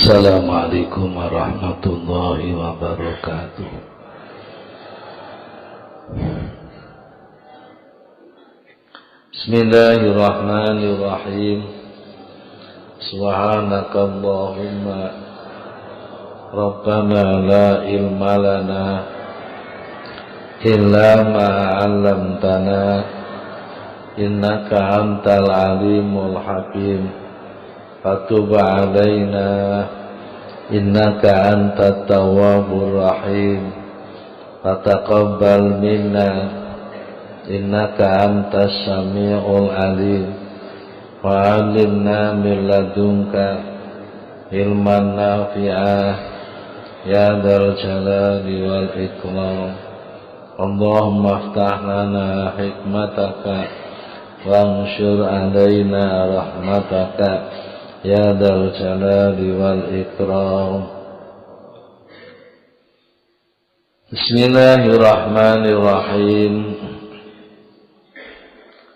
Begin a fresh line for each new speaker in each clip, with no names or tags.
Assalamualaikum warahmatullahi wabarakatuh. Bismillahirrahmanirrahim. Subhanakallahumma Rabbana la ilma lana illa ma 'allamtana innaka antal alimul hakim. Fatub alaina innaka antat tawwabur rahim. Fataqabbal minna innaka antas sami'ul alim. Wa 'allimna min ladunka ilman nafi'ah ya dzal jalali wal ikram. Allahumma iftah lana hikmataka wanshur alaina rahmataka ya dzal jalali wal ikram. Bismillahirrahmanirrahim.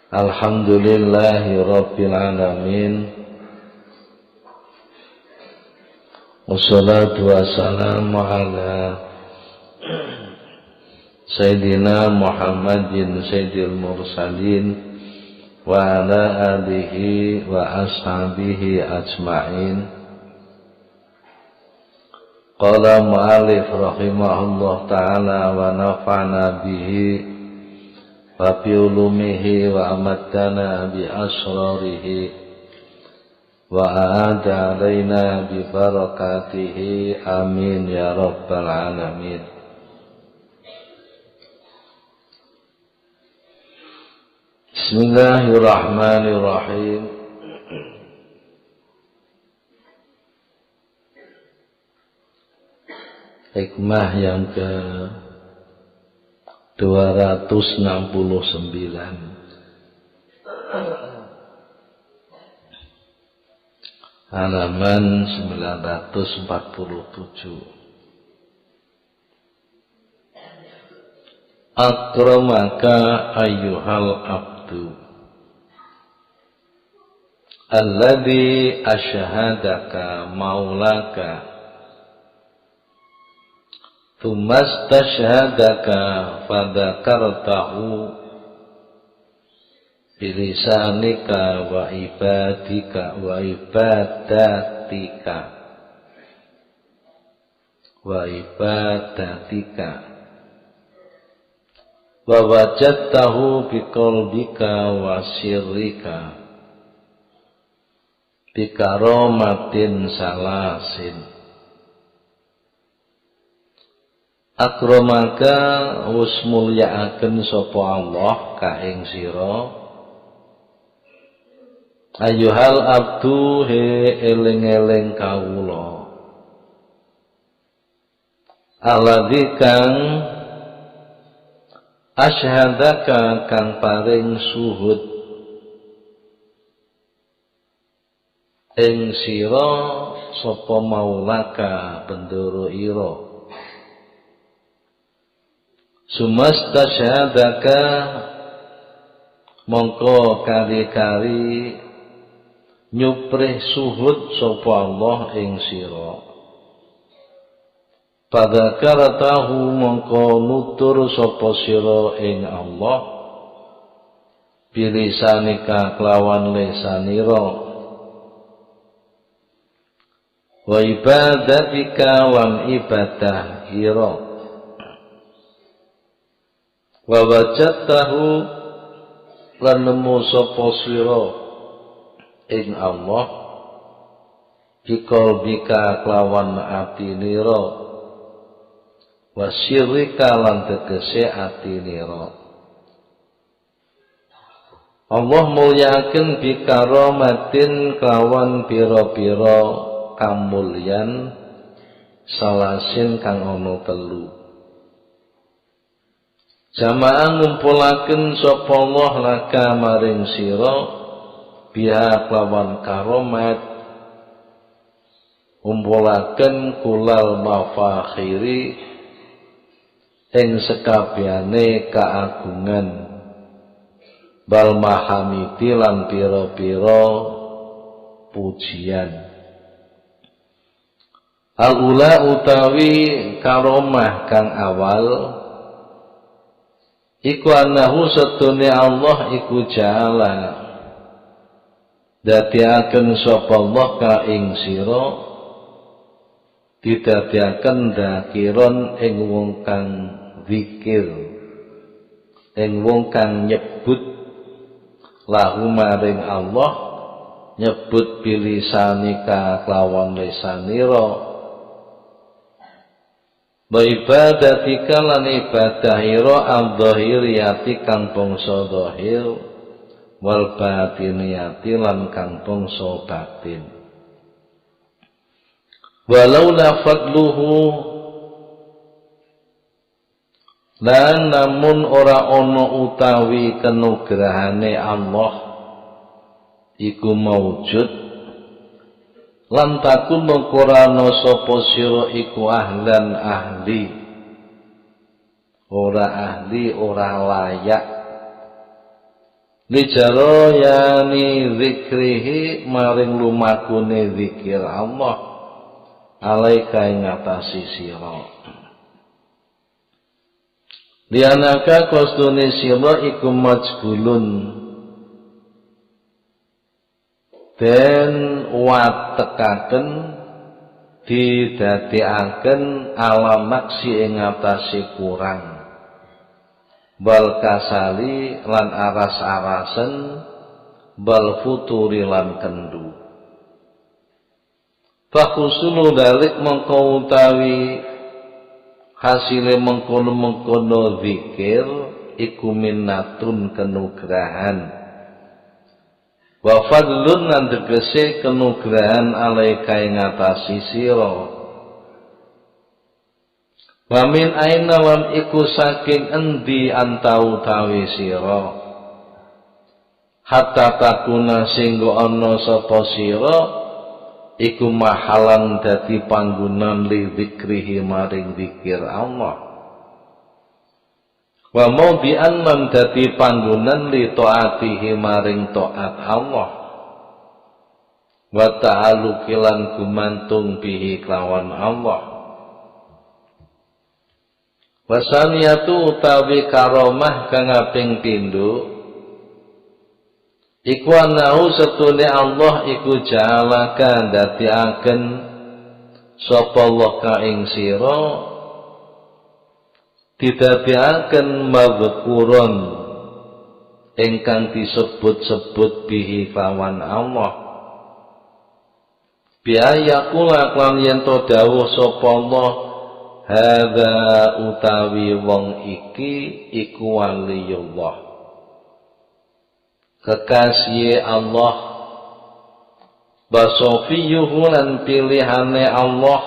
Alhamdulillahi rabbil alamin. Wassalatu wassalamu ala Sayyidina Muhammadin sayyidil mursalin wa ala alihi wa ashabihi ajma'in. Qala mu'allif rahimahullah ta'ala wa nafa'na bihi wa bi ulumihi wa amaddana bi asrarihi wa a'ada alaina bi barakatihi amin ya rabbal alamin. Bismillahirrahmanirrahim. Hikmah yang ke 269, halaman 947. Akramaka ayyuhal abdu alladhi ashhadaka maulaka thumastashhadaka fadzakartahu bilisanika wa ibadatika wa wajadtahu biqalbika wa sirrika bikaromatin salasin. Akramaka wus mulyakaken sapa Allah ka ing sira ayyuhal abdu he eling-eling kawula alladzi kang asyhadaka kang paring suhud ing sira sapa maulaka bendoro ira sumastasyhadaka mongko kali-kali nyuprih suhud sapa Allah ing sira padzakartahu mongko nutur sapa sira ing Allah bilisanika kelawan lisanira wa ibadatika wan ibadah ira wa wajadtahu lan nemu sapa sira ing Allah biqalbika kelawan atinira wasyirika lan tegese atinira. Allah mulyaken bikaromatin kelawan pira-pira kamulyan salasin kang ana telu. Jamaah ngumpulaken sapa Allah laka maring sira biha kelawan karomat ngumpulaken kulal mafakhiri ing sekabehane kaagungan bal mahamidi lan pira-pira pujian Al-ula utawi karomah kang awal iku anahu setune Allah iku jala dadiaken sapa Allah ka ing sira didadiaken dakiron ing wong kang zikir ing wong kang nyebut lahu maring Allah nyebut bilisanika kelawan lisanira wa ibadatika lan ibadahira al-dhahiriyati kang bangsa zahir wal batiniyati lan kang bangsa batin walau la fadluhu lan namun ora ana utawi kanugrahane Allah iku maujud lan takun mengkorano sapa sira iku ahlan ahli ora layak lijaro yani zikrihi maring lumakune zikir Allah alaika ing ngatasi sira lianaka kosdune sira iku majbulun den watekaken didadekaken ala maksi ing ngatasi kurang bal kasali lan aras-arasen bal futuri lan kendu fakusulu dalik mengko utawi hasile mengkono-mengkono zikir iku minnatun kenugrahan wa fadlun lan tegese kenugrahan alaika ing ngatasi sira wa min aina lan iku saking endi antau tawi sira hatta takuna singgo ana sapa sira iku mahalan dadi panggonan li zikrihi maring zikir Allah wa maudi'an lan dadi panggonan li taatihi maring taat Allah wa ta'alluqi lan gumantung bihi kelawan Allah wa saniyatu utawi karomah kang kaping pindho iku anahu setune Allah iku jalaka dadiaken sapa Allah ka ing sira didadiaken madhkuron ingkang disebut-sebut bihi kelawan Allah biayakula klan yen to dawuh sapa Allah hadza utawi wong iki iku waliyullah kekasih Allah basofiyuhu lan pilihane Allah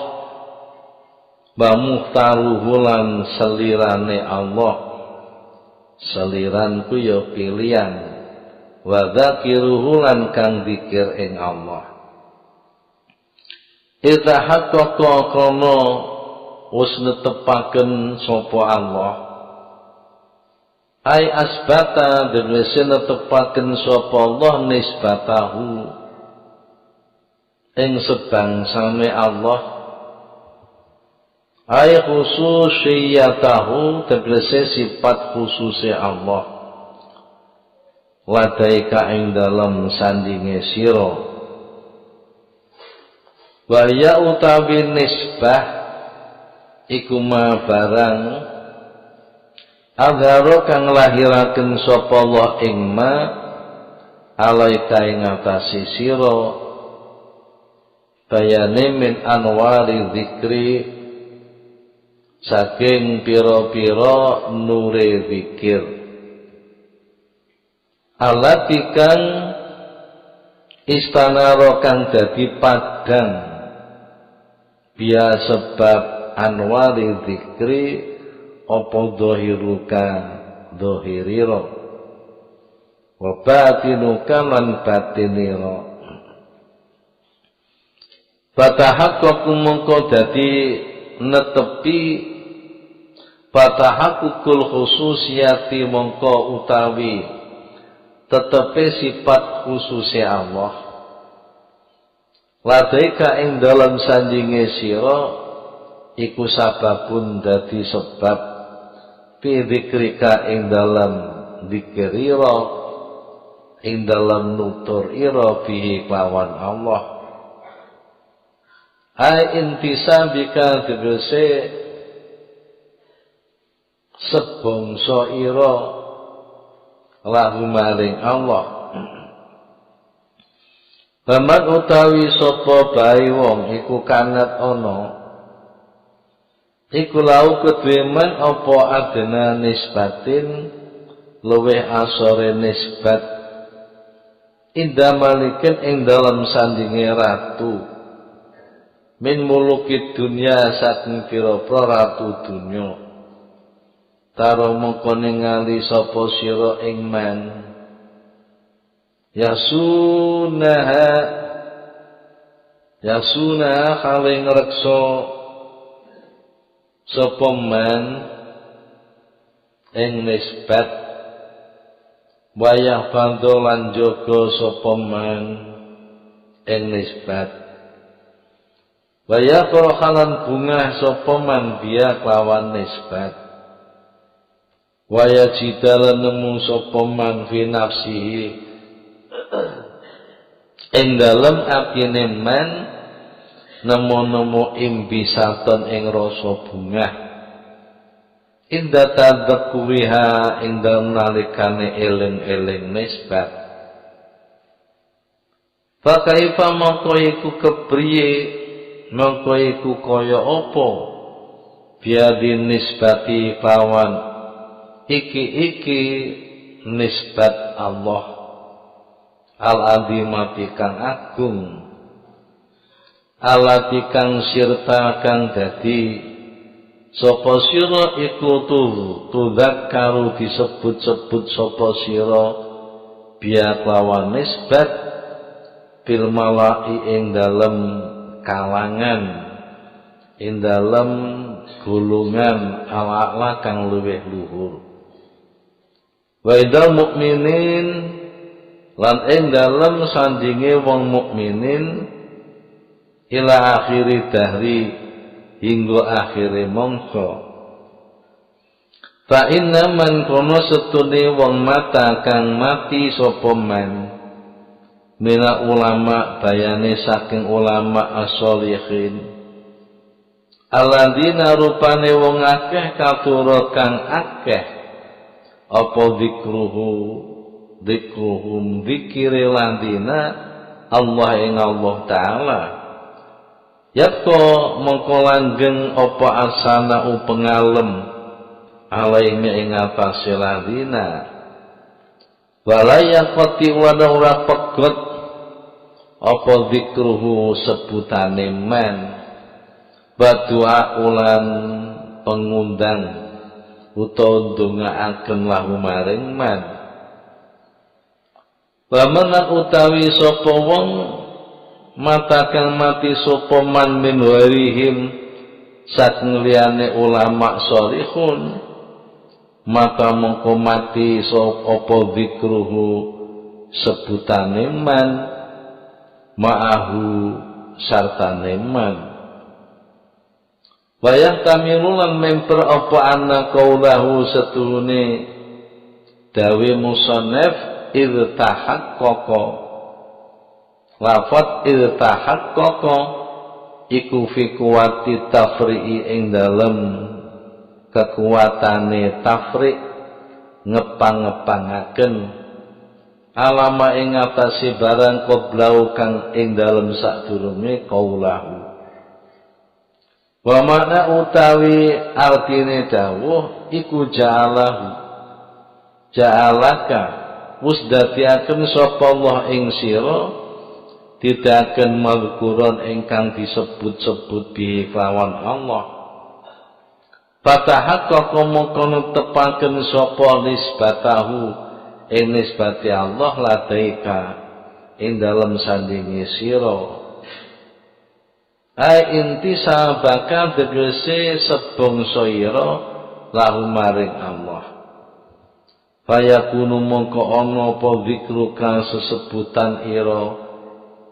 wa muhtaruhu lan selirane Allah seliranku ya pilihan wa dzakiruhu lan kang zikir ing Allah idza haqqaqa kana wis netepaken sapa Allah ai asbata dewese netepaken sapa Allah nisbatahu ing sebangsane Allah ay khususiyatahu tegese sifat khususe Allah ladaika ing dalam sandinge sira wa ya utawi nisbah iku ma barang adharo kang lahiraken sapa Allah ing ma alaika ing atase sira bayane min anwari zikri saking pira-pira nure zikir alatikan istanara kang dadi padhang biya sebab anwari zikri apa dhahiruka dhahirira wa batinuka lan batinira fatahaqqaqu mongko dadi netepi fatahakukul khususiyati mongko utawi tetepe sifat khususnya Allah ladaika ing dalam sanjinge sira iku sababun dadi sebab fi dzikrika ing dalam dzikira ing dalam nutur ira fihi kelawan Allah. Ai intisabika tegese sebangsa ira lahu maring Allah. Baman utawi sapa bae wong iku kanat ana iku lau kedue man apa adena nisbatin luweh asore nisbat inda malikin ing dalam sandinge ratu min muluki dunya saking pira-pira ratu dunya taro mongko ningali sapa sira ing man yasunaha kale ngreksa sapa man ing nisbat wayah bantu lan jaga sapa man ing nisbat wayah khalan bunga sapa man biya kelawan nisbat wayah jidal nemu sapa man fi nafsihi ing dalem atine man nemu-nemu imbisaton ing rasa bunga inda tadakkuwiha ing dalem nalikane eling-eling nisbat fa kaifa mongko iku kepriye mongko iku kaya apa biadin nisbati lawan iki nisbat Allah al-azimati kang agung alati kang sirta kang dadi sapa sira iku tudzakkaru disebut-sebut sapa sira biya lawan nisbat fil malai ing dalem kalangan ing dalem golongan ala-ala kang luwih luhur wa idal mukminin lan ing dalem sandinge wong mukminin ila akhiri dahri hingga akhire mangsa fa inna man kono setune wong mata kang mati sapa man mina ulama bayane saking ulama as-sholihin alladzina rupane wong akeh katurut kang akeh apa dzikruhum dzikire landina Allah ing Allah taala yapko mongko langgeng apa asana pengalem alaihi ing atase landina walaya qati wa ora pegot apa dzikruhu sebutane man badua ulan pengundang utawa ndongaaken lahu maring man Wamanan utawi sapa wong mata kang mati sapa man min warihim saking liyane ulama sholihun maka mongko mati sapa dzikruhu sebutane man ma'ahu sartane man wayah kamilulan memper apa anna kaulahu setuhune dawe musannaf irtahaqqaqa lafat irtahaqqaqa iku fi kuwati tafri'i ing dalem kekuatane tafri' ngepang-ngepangaken alama ing atase barang qoblau kang ing dalem sadurunge kaulahu wa makna utawi artine dawuh iku ja'alaka wus dadiaken sapa Allah ing sira didaken mazkuron ingkang disebut-sebut bi lawan Allah fatahaqqa mongko tepaken sapa nisbatahu ing nisbati Allah ladaika ing dalem sandinge sira ai intisabaka tegese sebangsa ira lahu maring Allah fayakunu mongko ana apa zikruka sesebutan ira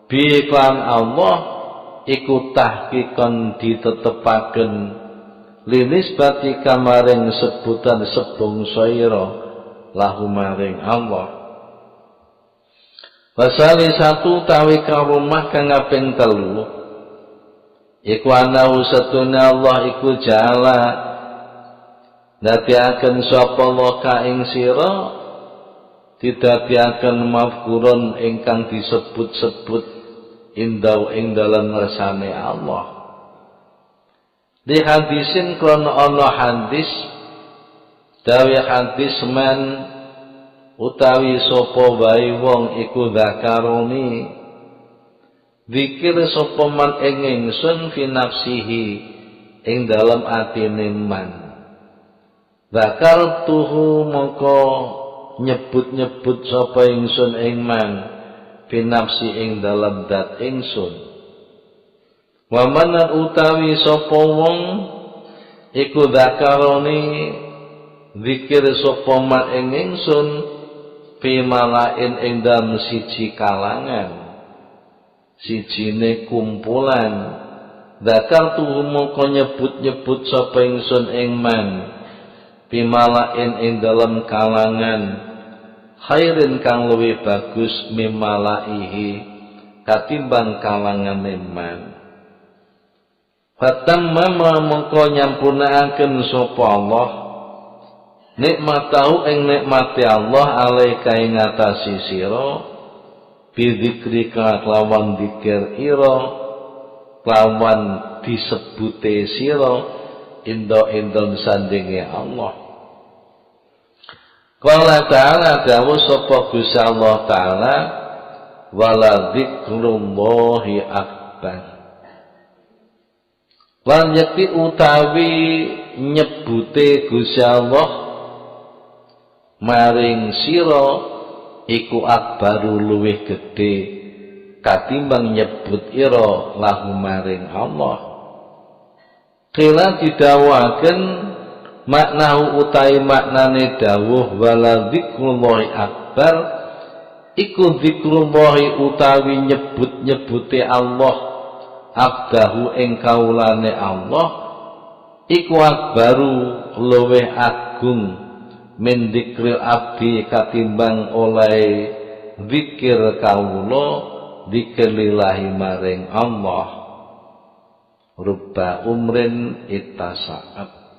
bi klan Allah iku tahqiqan ditetepaken linisbati kamaring sebutan sebangsa ira lahu maring Allah. Wasali satu tawi karomah kang kaping 3 iku anahu satune Allah iku jala dadiaken sapa Allah ka ing sira didadiaken mafkurun ingkang disebut-sebut indau ing dalem ngersane Allah. Di hadisin krono ana hadis dawi hadis man utawi sapa wae wong iku zakaroni zikir sapa man ing ingsun fi nafsihi ing dalem atine man zakartuhu moko nyebut-nyebut sapa ingsun ing man fi nafsi ing dalem dat ingsun wa man utawi sapa wong iku zakaroni zikir sapa man ing ingsun fi malain ing dalem siji kalangan sijine kumpulan zakartu moko nyebut-nyebut sapa ingsun ing man fi malain ing dalem kalangan khairin kang luwih bagus mimalaihi katimbang kalangan man fatamma moko nyampunaaken sapa Allah nikmatahu ing nikmati Allah alaika ing ngatasi sira bidzikrika kelawan dzikir ira kelawan disebute sira indo-indon sandinge Allah. Qala ta'ala dawuh sapa Gusti Allah taala wala dzikrullahi akbar. Lan yakti utawi nyebute Gusti Allah maring sira iku akbaru luwih gedhe katimbang nyebut ira lahu maring Allah. Kila didawaken maknahu utai maknane dawuh wala dzikrullahi akbar iku dzikrullahi utawi nyebut-nyebute Allah abdahu ing kaulane Allah iku akbaru luwih agung min dzikril abdi katimbang oleh zikir kawula zikir lillahi maring Allah rubba umrin ittasa'at.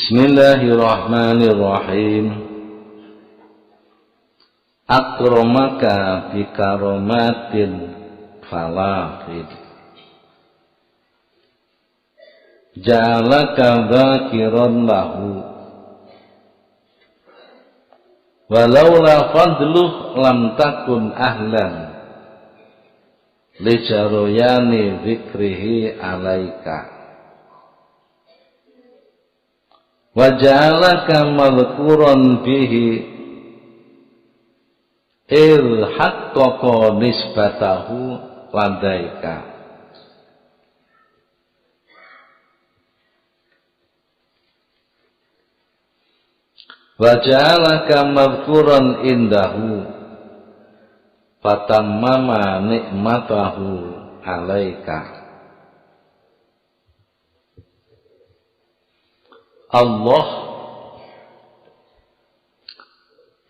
Bismillahirrahmanirrahim. Akramaka bi karomatin falafid ja'alaka dzakiran lahu walaula fadluh lam takun ahlan li jaroyani dzikrihi alaika wa ja'alaka madhkuran bihi haqqaqa nisbatahu ladaika wa ja'alaka madhkuran indahu fatammama nikmatahu alaika. Allah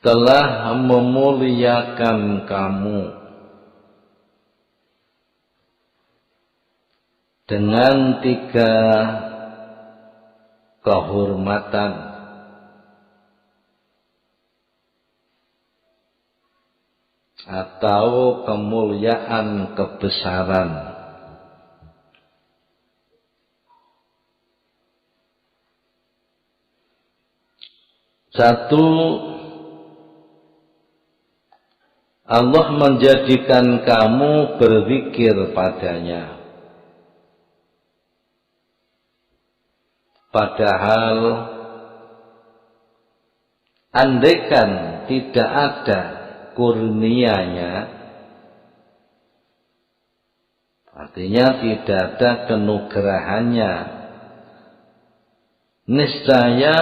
telah memuliakan kamu dengan 3 kehormatan. atau kemuliaan kebesaran. Satu, Allah menjadikan kamu berzikir padanya. Padahal andaikan tidak ada kurnianya, artinya tidak ada kenugrahannya, niscaya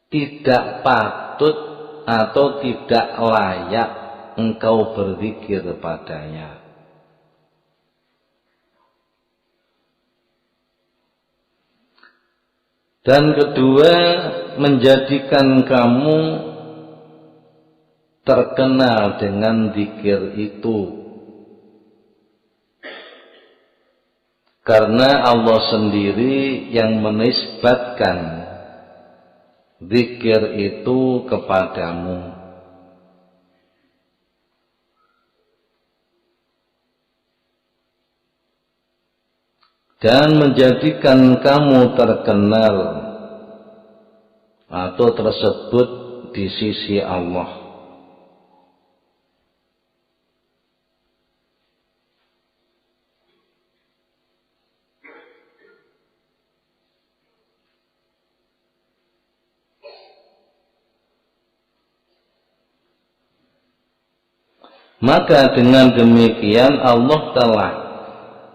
tidak patut atau tidak layak engkau berzikir padanya. Dan kedua, menjadikan kamu terkenal dengan zikir itu. Karena Allah sendiri yang menisbatkan zikir itu kepadamu. Dan menjadikan kamu terkenal atau tersebut di sisi Allah. Maka dengan demikian Allah telah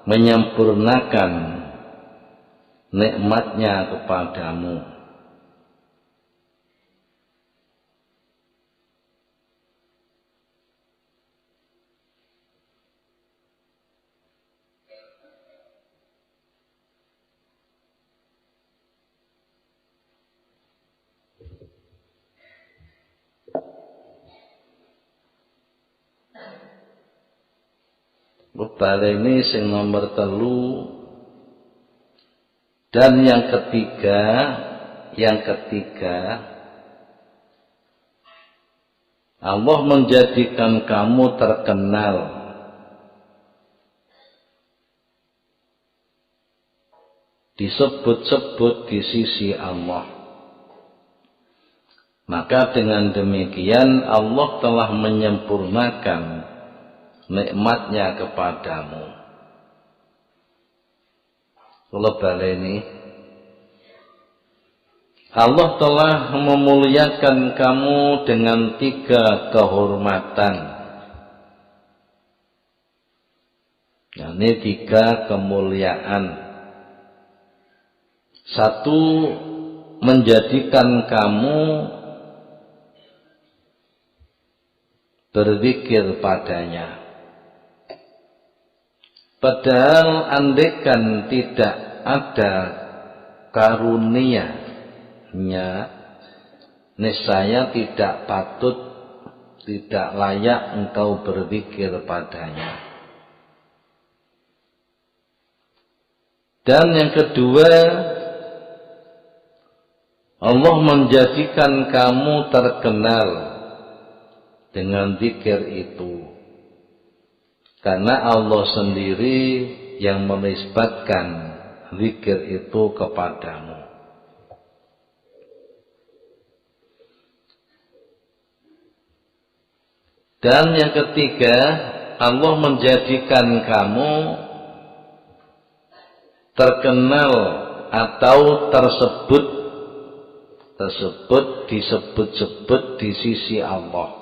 menyempurnakan nikmatnya kepadamu. Ini sing nomor 3. Dan yang ketiga, Allah menjadikan kamu terkenal disebut-sebut di sisi Allah. Maka dengan demikian Allah telah menyempurnakan nikmatnya kepadamu. Kalau baleni, Allah telah memuliakan kamu dengan 3 kehormatan. Ini 3 kemuliaan. 1, menjadikan kamu berzikir padanya. Padahal andaikan tidak ada karunia-Nya, niscaya tidak patut, tidak layak engkau berzikir padanya. Dan yang kedua, Allah menjadikan kamu terkenal dengan zikir itu. Karena Allah sendiri yang menisbatkan zikir itu kepadamu. Dan yang ketiga, Allah menjadikan kamu terkenal atau disebut-sebut di sisi Allah.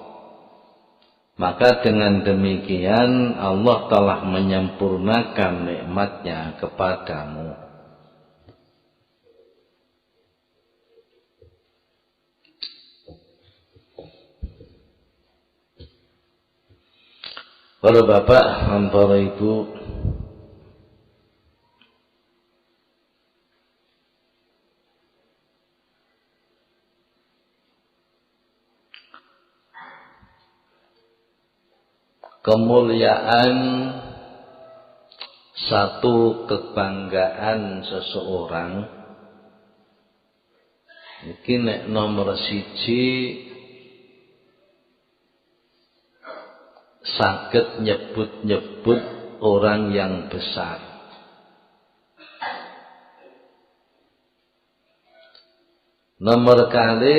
Maka dengan demikian Allah telah menyempurnakan nikmatnya kepadamu. Para bapak dan para ibu, kemuliaan satu kebanggaan seseorang iki nek nomor 1 saged nyebut-nyebut orang yang besar. Nomor kali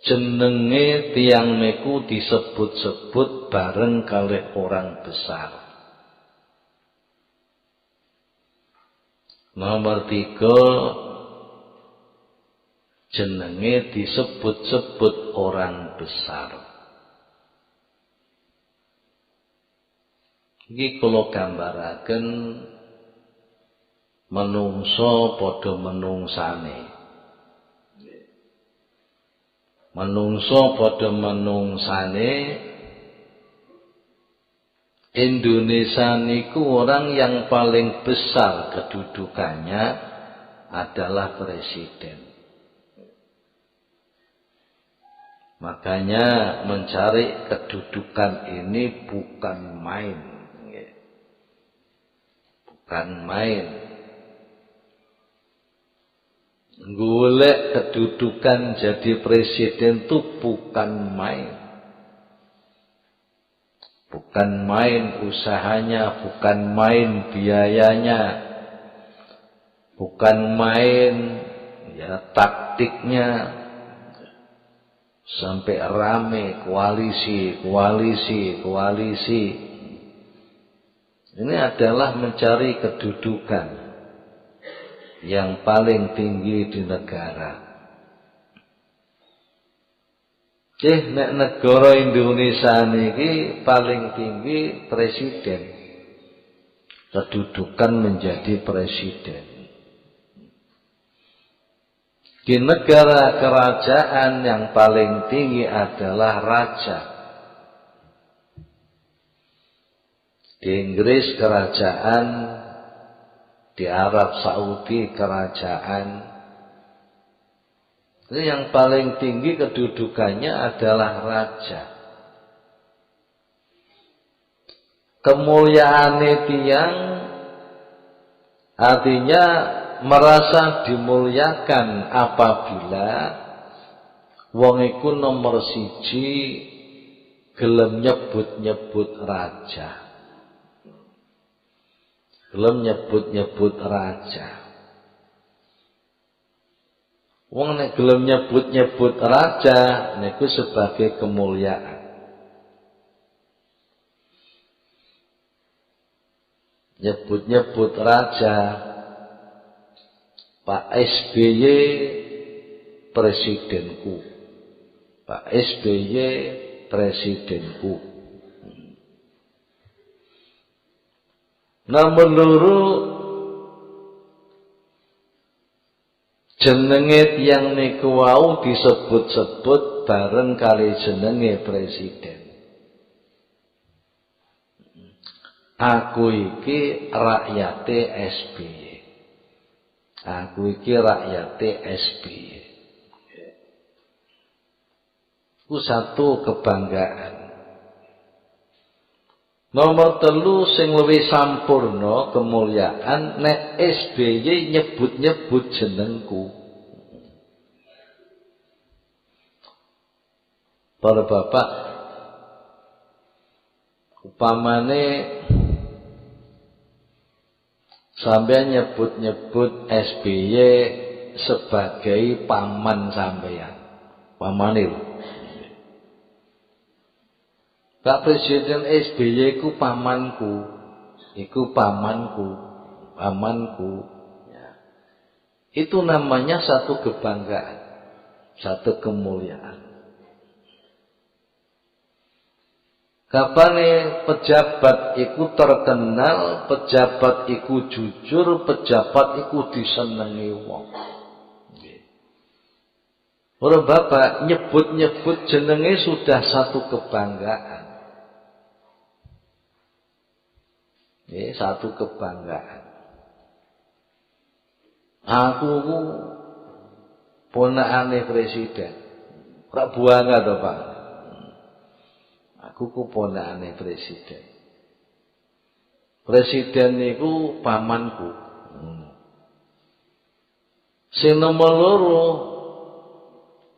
jenenge tiang niku disebut-sebut bareng kalih orang besar. Nomor 3, jenenge disebut-sebut orang besar. Iki kula gambaraken menungso padha menungsane. Menungso padha menungsane. Indonesia niku orang yang paling besar kedudukannya adalah presiden. Makanya mencari kedudukan ini bukan main. Bukan main. Golek kedudukan jadi presiden itu bukan main. Bukan main usahanya, bukan main biayanya, bukan main ya taktiknya. Sampai rame koalisi. Ini adalah mencari kedudukan yang paling tinggi di negara. Nek negara Indonesia niki paling tinggi presiden. Kedudukan menjadi presiden. Di negara kerajaan yang paling tinggi adalah raja. Di Inggris kerajaan, di Arab Saudi kerajaan. Yang paling tinggi kedudukannya adalah raja. Kemuliaane tiyang artinya merasa dimuliakan apabila wong iku nomor 1 gelem nyebut-nyebut raja. Gelem nyebut-nyebut raja. Wong nek gelem nyebut-nyebut raja niku sebagai kemuliaan. Nyebut-nyebut raja, Pak SBY presidenku. Pak SBY presidenku. Nomor loro jenenge tiyang niku wau disebut-sebut bareng kali jenenge presiden. Aku iki rakyate SBY. Aku iki rakyate SBY. Ku satu kebanggaan. Nomor 3 sing luwih sampurna kemuliaan nek SBY nyebut-nyebut jenengku. Para bapak upamane sampeyan nyebut-nyebut SBY sebagai paman sampeyan. Pamane lho. Pak Presiden SBY iku pamanku. Iku pamanku. Pamanku. Ya. Itu namanya satu kebanggaan. Satu kemuliaan. Kapane pejabat iku terkenal, pejabat iku jujur, pejabat iku disenengi wong. Ora bapak nyebut-nyebut jenenge sudah satu kebanggaan. Satu kebanggaan. Aku ponakane presiden. Ora buangga to, Pak. Aku ponakane presiden. Presiden niku pamanku. Sing nomor loro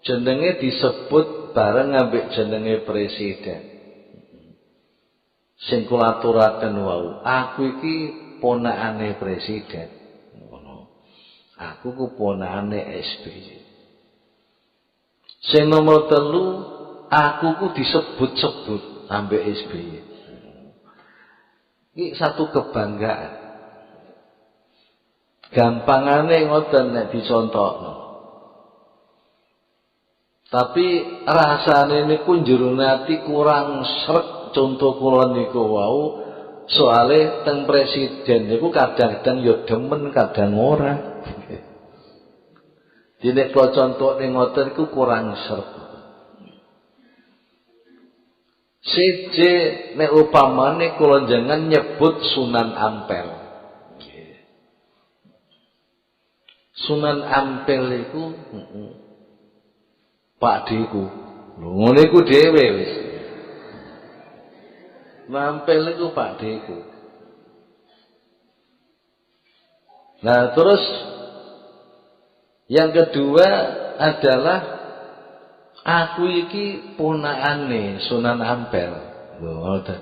jenenge disebut bareng ambek jenenge presiden. Sing kula aturaken wau, aku iki ponakane presiden. Ngono. Aku ku ponakane SBY. Sing nomor 3, aku ku disebut-sebut ambek SBY. Iki satu kebanggaan. Gampangane ngoten nek dicontokno. Tapi rasane niku njero ati kurang srek contoh kula niku wau soale teng presiden niku kadang-kadang ya demen kadang ora. Dene kula contokne ngoten niku kurang srek. Siji nek upamane kula jangan nyebut Sunan Ampel. Sunan Ampel iku pakdeku. Lho ngene iku dhewe wis. Ampel iku pakdeku. Nah, terus yang kedua adalah aku iki ponakane Sunan Ampel. Lho ngoten.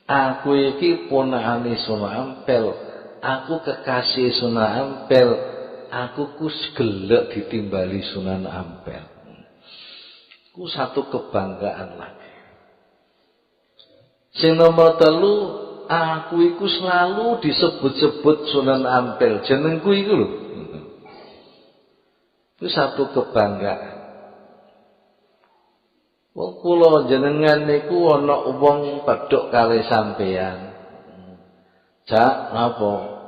Aku iki ponakane Sunan Ampel. Aku kekasih Sunan Ampel, aku ku gelek ditimbali Sunan Ampel. Ku satu kebanggaan lagi. Sing nomor 3, aku iku selalu disebut-sebut Sunan Ampel, jenengku iku lho. Itu satu kebanggaan. Wong kula jenengan niku ana wong pedhok kali sampean. Cak, napa?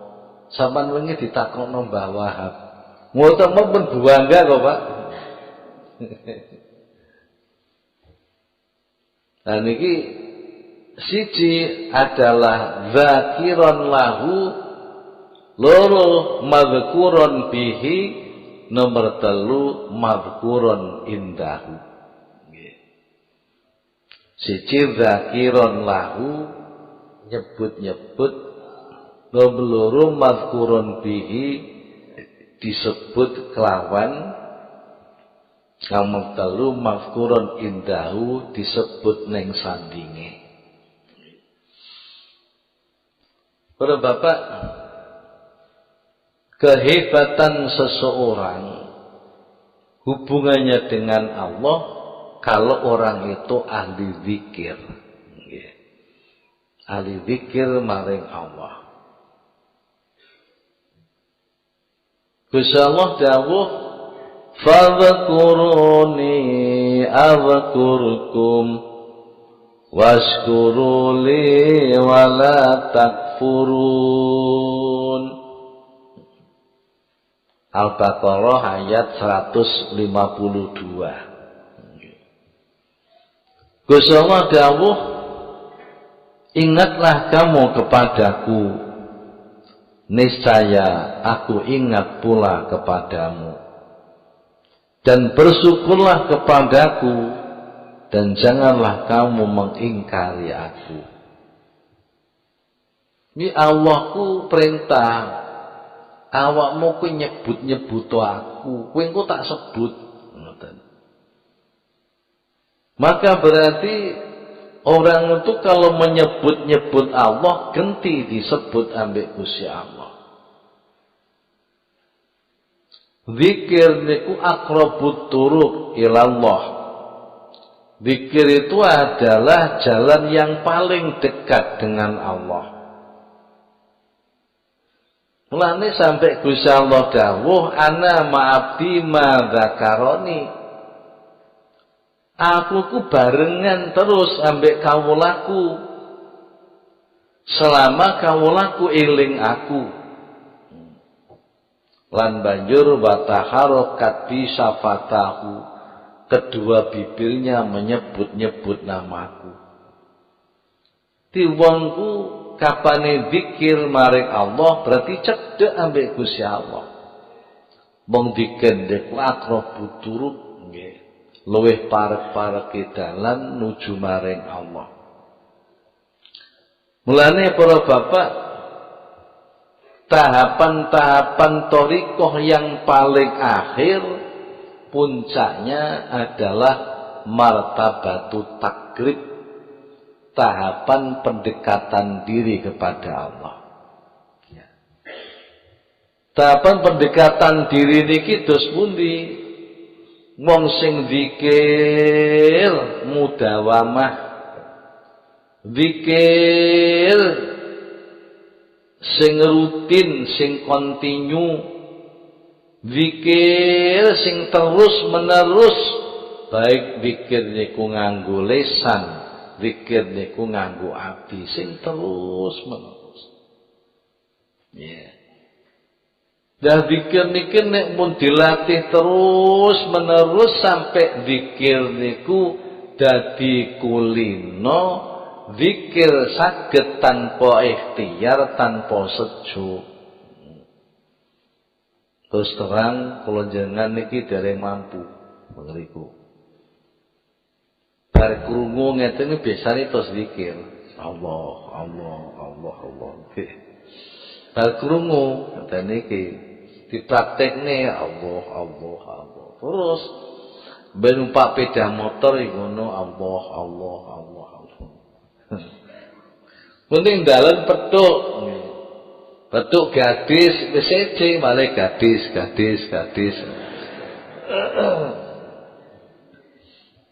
Sampeyan wingi ditakokno Mbah Wahab. Ngoten men bangga kok, Pak. Nah niki siji adalah zakiron lahu, loro madhkuron bihi, nomor 3 madhkuron indahu. Siji zakiron lahu, nyebut-nyebut. Nomor 2 mazkurun bihi, disebut kelawan. Nomor 3 mazkurun indahu, disebut neng sandinge. Para bapak, kehebatan seseorang hubungannya dengan Allah kalau orang itu ahli zikir. Ahli zikir maring Allah. Gusti Allah dawuh, fadhkuruni adhkurkum washkuruli wala takfurun. Al-Baqarah ayat 152. Gusti Allah dawuh, ingatlah kamu kepadaku, niscaya aku ingat pula kepadamu. Dan bersyukurlah kepadaku, dan janganlah kamu mengingkari aku. Ini Allahku perintah, awakmu ku nyebut-nyebut aku, kowe engko tak sebut. Maka berarti orang itu kalau menyebut-nyebut Allah genti disebut ambek Gusti Allah. Zikir niku aqrabut turuq ilallah. Zikir itu adalah jalan yang paling dekat dengan Allah. Mulane sampai Gusti Allah dawuh, ana ma'abdi ma dzakaroni. Aku ku barengan terus ambek kawulaku selama kawulaku eling aku. Lan banjur wataharokat bisa fatahu, kedua bibirnya menyebut-nyebut namaku. Tiwongku kapane zikir maring Allah berarti cedhek ambek Gusti Allah. Mong dikendhek akrabut turuq nggih, luwih parek-parek dalan nuju maring Allah. Mulane para bapak, tahapan-tahapan thariqah yang paling akhir puncaknya adalah martabatu takrib, tahapan pendekatan diri kepada Allah. Ya. Tahapan pendekatan diri niki dos pundi? Wong sing zikir mudawamah, zikir sing rutin, sing kontinu, zikir sing terus menerus, baik zikir niku nganggo lisan, zikir niku nganggo ati, sing terus menerus. Yeah. Dan zikir niki nek mun dilatih terus menerus sampai zikir niku dadi kulino, zikir saged tanpa ikhtiar, tanpa sejuk. Terus terang kula jenengan niki dereng mampu mengriku. Bar krungu ngeten biasane terus zikir. Allah, Allah, Allah, Allah. Bar krungu ngeten niki dipraktekne Allah, Allah, Allah. Terus ben numpak sepeda motor ngono Allah, Allah, Allah, Allah. Mending dalan petuk. Petuk gadis wis ece malah gadis.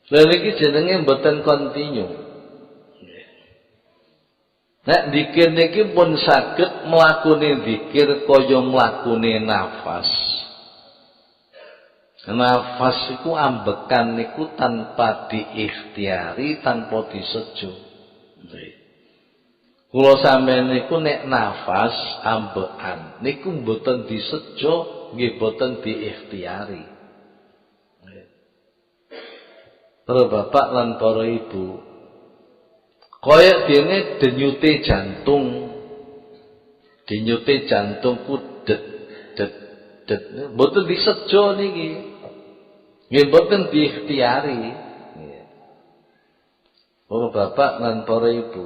Lha iki jenenge mboten kontinu. Nek zikir niki pun saged mlakune zikir kaya mlakune nafas. Nafas iku ambekan niku tanpa diikhtiari, tanpa disejuk. Kula sampeyan niku nek nafas ambekan niku mboten disejuk, nggih mboten diikhtiari. Para bapak lan para ibu, kaya dene denyute jantung. Denyute jantungku det det det. Mboten disejo niki. Nggih mboten diikhtiari. Para bapak lan para ibu,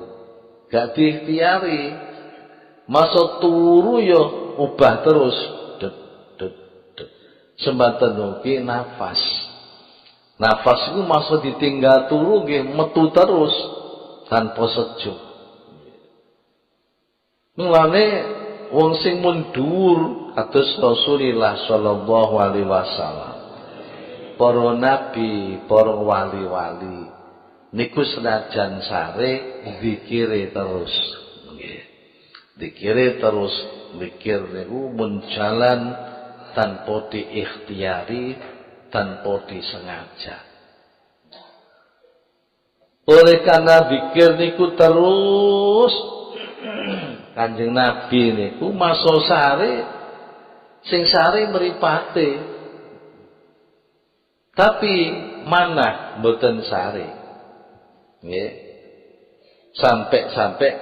gak diikhtiari. Masa turu ya ubah terus det det det. Sembaten niki nafas. Nafas itu masa ditinggal turu nggih metu terus tanpa sejuk. Mulane wong sing mundur kados Rasulullah sallallahu alaihi wasallam, para nabi, para wali-wali niku senajan sare zikire terus. Nggih. Zikire terus, zikir niku mun jalan tanpa diikhtiari, tanpa disengaja. Oleh karena zikir niku terus, Kanjeng Nabi niku masa sare sing sare mripate. Tapi manah mboten sare. Nggih. Sampai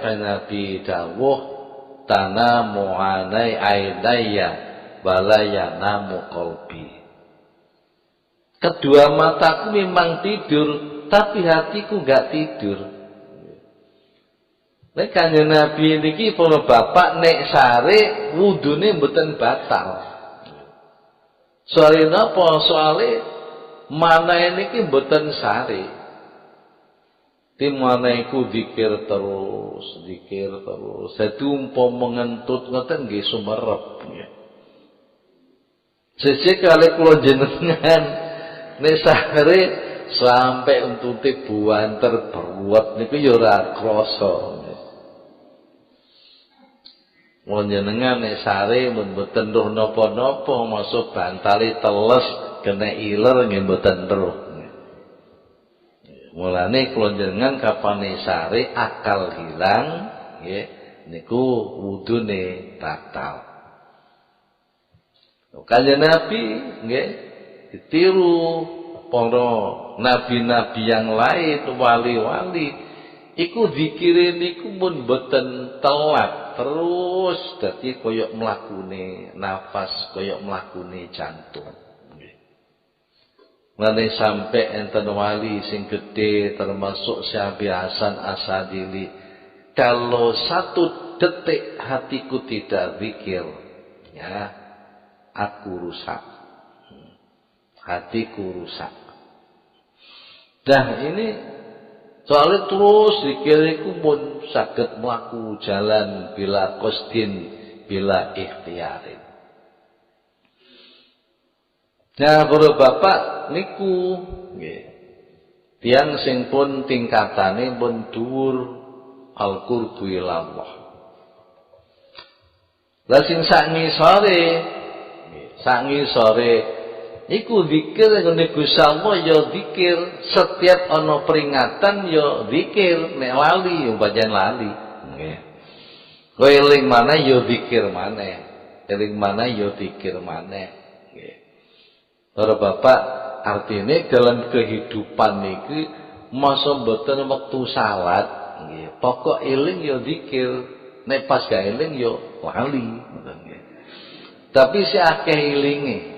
Kanjeng Nabi dawuh tanamu anai ainaya balaya namu qalbi. Kedua mataku memang tidur, tapi hatiku enggak tidur. Nek Kanjeng Nabi niki para bapak nek sare wudune mboten batal. Soale napa? Soale manahe niki mboten sare. Timane iku zikir terus. Dadi umpama ngentut ngoten nggih sumerep. Sesuk kali kula jenengan nek sare sampai untute buanter beruap niku ya ora krasa. Mun jenengan nek sare mun mboten roh napa-napa masuk bantale teles kena iler nggih mboten roh. Mulane kula jenengan kapane sare akal hilang nggih niku wudune batal. Kanjeng Nabi nggih ditiru para nabi-nabi yang lain, wali-wali, iku zikire niku mun boten telat terus dadi kaya mlakune nafas, kaya mlakune jantung. Mulane sampai enten wali sing gedhe termasuk Syekh Hasan Asadili, kalau 1 detik hatiku tidak zikir, ya aku rusak. hatiku rusak. Dah ini soalnya terus dikiriku pun saged mlaku jalan bila qasdin bila ikhtiarin. Nah, para bapak niku nggih. Tiyang sing pun tingkatane pun dhuwur al-qurbu ilallah. Lah sing sak ngisore iku zikir ngene Gusti Allah ya zikir, setiap ana peringatan ya zikir, nek lali ya pancen lali. Nggih. Kowe eling maneh ya zikir maneh. Eling maneh ya zikir maneh. Nggih. Para bapak, artine dalam kehidupan niki masa mboten wektu salat, nggih. Pokok eling ya zikir, nek pas gak eling ya lali, ngoten nggih. Tapi si akeh elinge.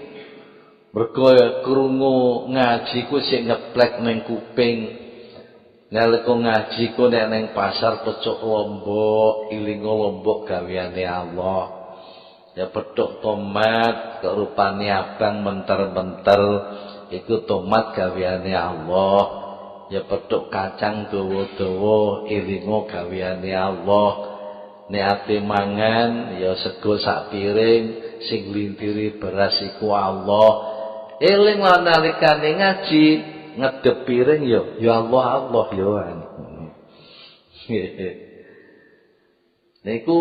Mergo krungu ngaji ku sik ngeplek ning kuping. Nalika ngaji ku nek ning pasar pecuk lombok, ilingo lombok gaweane Allah. Ya petuk tomat kok rupane abang menter-menter iku tomat gaweane Allah. Ya petuk kacang dawa-dawa ilingo gaweane Allah. Nek ate mangan ya sego sak piring sing nglintiri beras iku Allah. Eling lan nalikane ngaji ngedep piring ya Allah Allah ya. Niku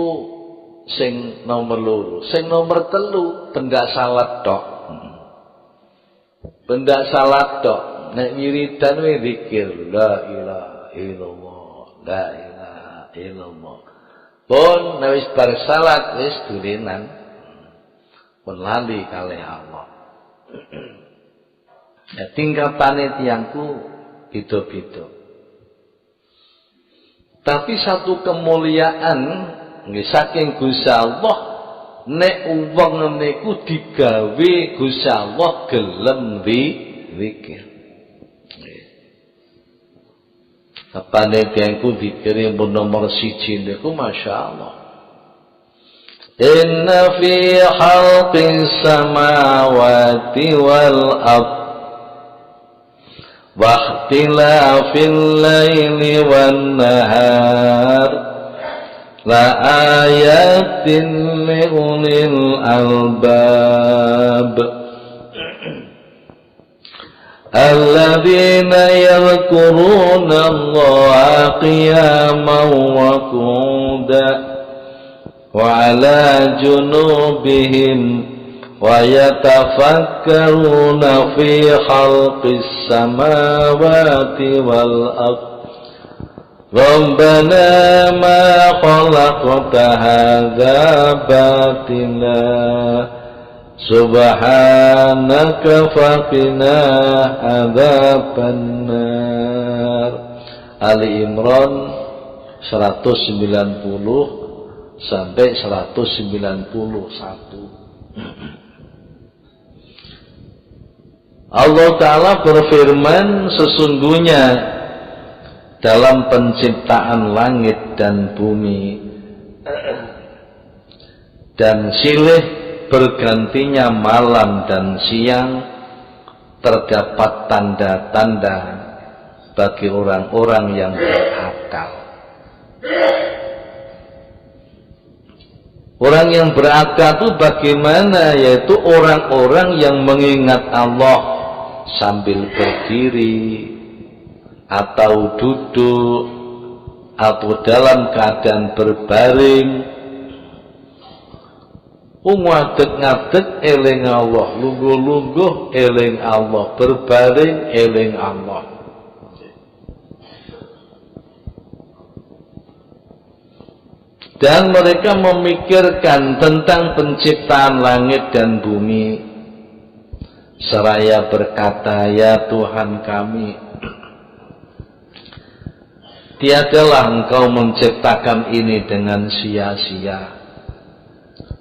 sing nomor loro. Sing nomor telu benda salat tok. Benda salat tok. Nek wiridan we zikir la ilaha illallah, la ilaha illallah. Pun nek wis bar salat wis dulenan. Pun lali kalih Allah. Ya tingkatane tiyangku beda-beda. Tapi satu kemuliaan nggih saking Gusti Allah nek wong niku digawe Gusti Allah gelem zikir. Nggih. Apane tiyangku zikire pun nomor 1 niku masyaallah. Inna fi khalqis samawati wal ardh wa ikhtilafil laili wan nahar la ayatin li ulil albab alladzina yadhkuruna Allaha qiyaman wa qu'udan وعلى جنوبهم ويتفكرون في خلق السماوات والأرض ربنا ما خلقت هذا باطلا سبحانك فقنا عذاب النار. Ali Imran 190 sampai 191. Allah Ta'ala berfirman, sesungguhnya dalam penciptaan langit dan bumi dan silih bergantinya malam dan siang terdapat tanda-tanda bagi orang-orang yang berakal. Orang yang berakal itu bagaimana? Yaitu orang-orang yang mengingat Allah sambil berdiri atau duduk atau dalam keadaan berbaring. Ngadeg-ngadeg eling Allah, lungguh-lungguh eling Allah, berbaring eling Allah. Dan mereka memikirkan tentang penciptaan langit dan bumi. Seraya berkata, ya Tuhan kami, tiadalah Engkau menciptakan ini dengan sia-sia.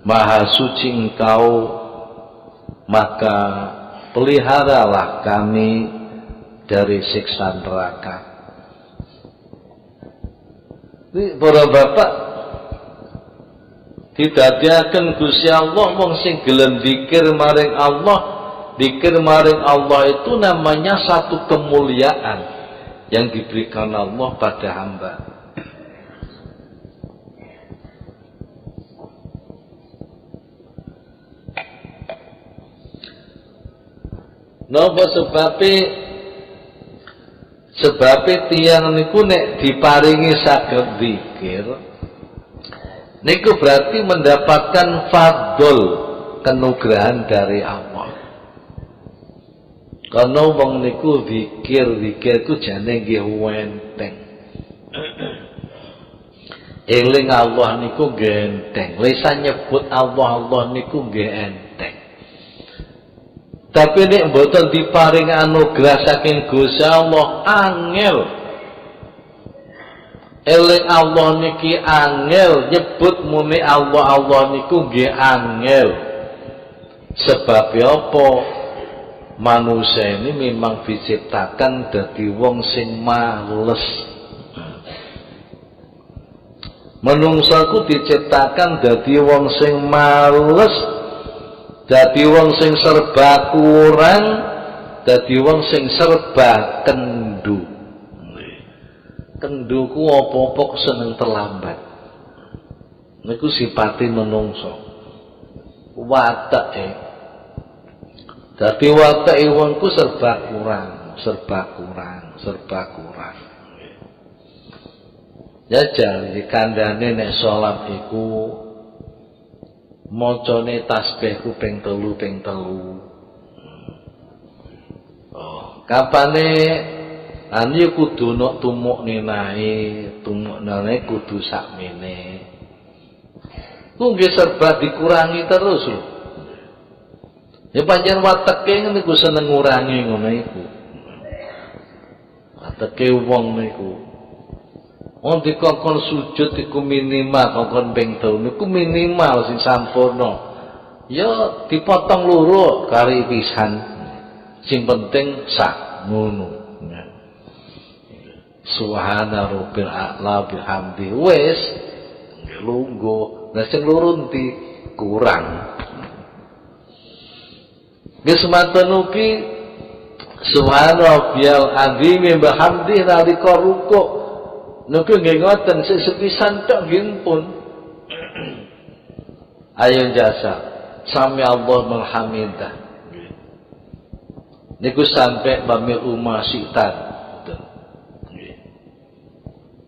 Maha suci Engkau, maka peliharalah kami dari siksa neraka. Ini para bapak, didadiaken Gusti Allah wong sing gelem zikir maring Allah Zikir maring Allah itu namanya satu kemuliaan yang diberikan Allah pada hamba. Napa sebabe tiyang niku nek diparingi saged zikir niku berarti mendapatkan fadl, kenugrahan dari Allah. Karena wong niku zikir ku jane nggih enteng. Eling Allah niku nggih enteng. Lisan nyebut Allah niku nggih enteng. Tapi nek mboten diparing anugerah saking Gusti Allah angel. Eling Allah niki angel, nyebut muni Allah niku nggih angel. Sebab apa? Manusia ini memang diciptakan dadi wong sing males. Menungsaku diciptakan dadi wong sing males. Dadi wong sing serba kurang, dadi wong sing serba kendu. Kendu ku apa-apa seneng terlambat. Niku sipate menungso. Watake. Dadi watake wong ku serba kurang. Jajal di kandhane nek salat iku macane tasbih ku ping telu. Oh, kapane ane kudu nok tumuknane kudu sakmene. Ku nggih serba dikurangi terus lho. Ya pancen wateke niku seneng ngurangi ngono iku. Wateke wong niku. Wong dikongkon sujud iku minimal kongkon ping 3 niku minimal sing sampurna. Ya dipotong loro kari pisan. Sing penting sak ngono. Subhana rabbil a'la bihamdi wis lungguh. Lah sing loro ndi kurang. Nggih semanten ugi subhana rabbiyal azim bihamdi nalika rukuk. Niku nggih ngoten sepisan tok nggih pun. Ayo jasa sami Allah alhamidah. Niku sampai bami umma sitan.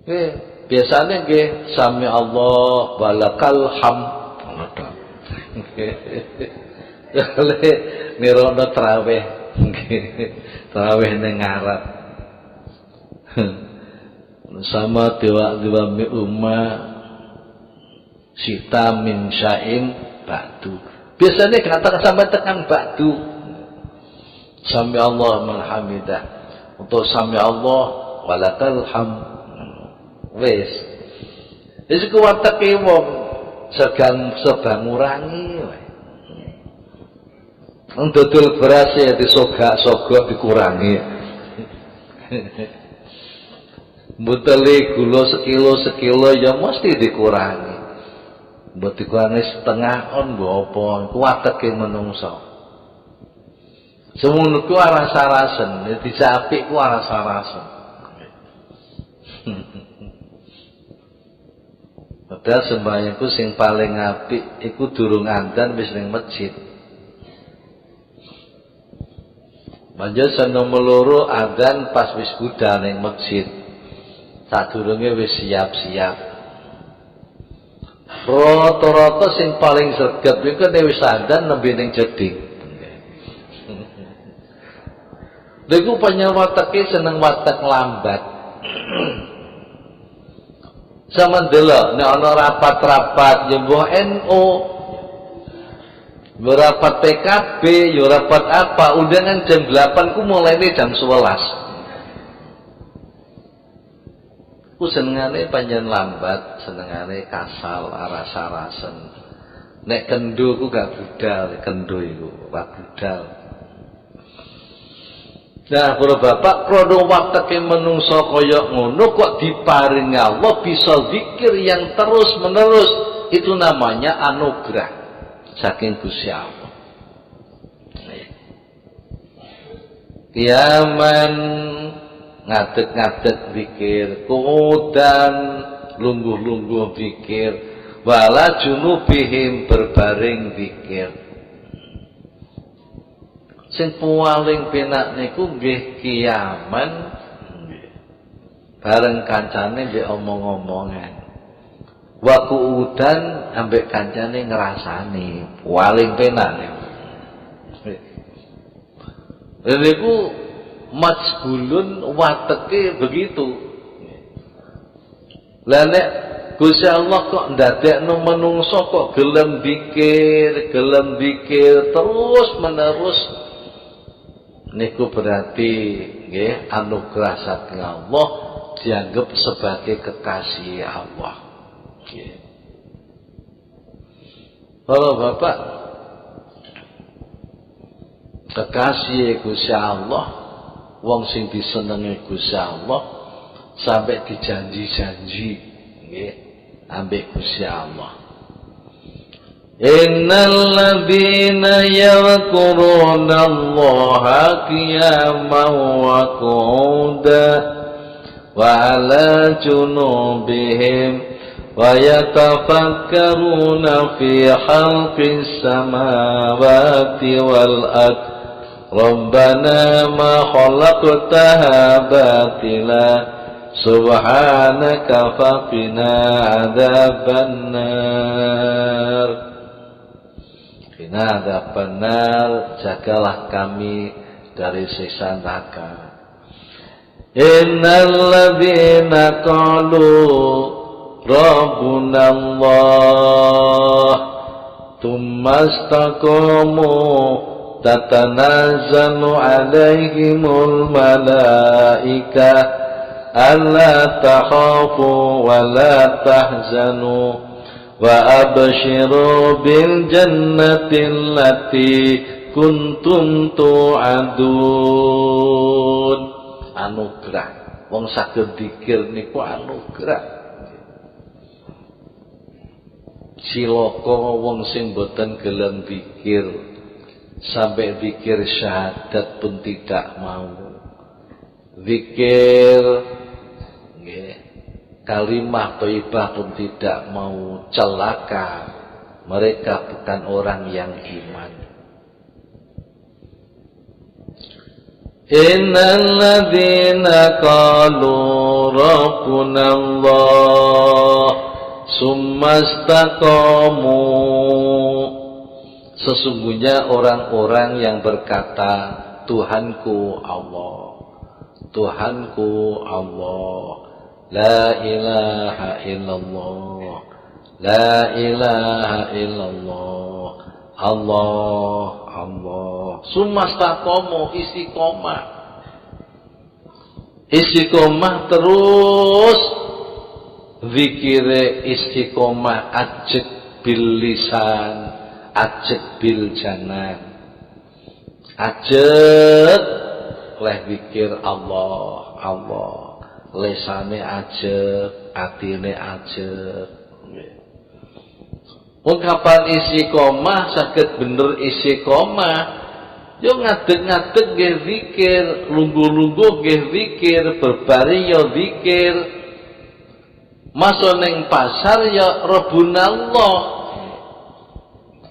Nggih, biasane nggih sami Allah walakal hamd. Nggih. Nirono traweh. Nggih. Traweh ning ngarep. Sama dewa mi umma sita min sya'in ba'du. Biasanya katakan sampai tekan ba'du. Sami Allah alhamidah. Untuk sami Allah walakal hamd. Wis. Wis ku wateke wong serba ngurangi wae. Dodol beras ya disogak-sogok dikurangi. Buteli gula sekilo ya mesti dikurangi. Mbok dikurangi setengah on mbok apa kuwateke menungso. Semono ku aras-arasen, dicapik ku aras-arasen. Padahal sembahyangku sing paling apik iku durung andan wis ning masjid. Banjur nomor loro adzan pas wis budal ning masjid. Sadurunge wis siap-siap. Rata-rata sing paling sregep iku nek wis adzan nembe ning jeding. Lha penyewatake seneng watek lambat. Sama delok nek ana rapat-rapat ya mbah NU. Rapat PKB, ya rapat apa, undangan jam 8 ku mulainya jam 11. Ku senengane panjen lambat, senengane kasal, aras-arasen. Nek kendo ku gak budal, kendo iku ora budal. Nah, para bapak, krono wakteke menungso kaya ngono kok diparingi Allah bisa zikir yang terus-menerus, itu namanya anugerah saking Gusti Allah. Kiaman ngadeg-ngadeg zikir, qu'udan lungguh-lungguh zikir, wala junubihim berbaring zikir. Sing paling penak niku nggih kiaman bareng kancane mbek omong-omongan. Wa qu'udan ambek kancane ngrasani, paling penak niku. Niku majhulun wateke begitu. Lah nek Gusti Allah kok ndadekno menungso kok gelem zikir terus menerus, niku berarti nggih anugerah saking Allah, dianggap sebagai kekasih Allah. Nggih. Kalau Bapak kekasih Gusti Allah, wong sing disenengi Gusti Allah sampai dijanji-janji nggih ambek Gusti Allah. Innal ladzina yadhkuruna Allaha qiyaman wa qu'udan wa 'ala junubihim wa yatafakkaruna fi khalqis samawati wal ardh Rabbana ma khalaqtaha batila subhanaka faqina adzabannar. Qina adzabannar, jagalah kami dari siksa neraka. Innal ladzina qalu rabbuna Allah tsumma istaqamu tatanazzalu alaihimul malaika alla takhafu wa la tahzanu wa abshiru bil jannati allati kuntum tu'adun. Anugerah wong saged zikir niku anugerah. Cilaka wong sing boten gelem zikir, sampai zikir syahadat pun tidak mau. Zikir kalimah thayyibah pun tidak mau, celaka. Mereka bukan orang yang iman. Innal ladzina qalu rabbuna Allah summa istaqamu. Sesungguhnya orang-orang yang berkata Tuhanku Allah, Tuhanku Allah, la ilaha illallah, la ilaha illallah, Allah, Allah. Sumastaqomu, istiqomah. Istiqomah terus zikire istiqomah ajek bil lisan, ajek bil janan, ajek leh zikir Allah, Allah, lesane ajek, atine ajek. Ungkapan istiqomah saged bener istiqomah, yo ngadeg-ngadeg nggih zikir, lungguh-lungguh nggih zikir, berbaring yo zikir. Masuk ning pasar ya Rabbunallah,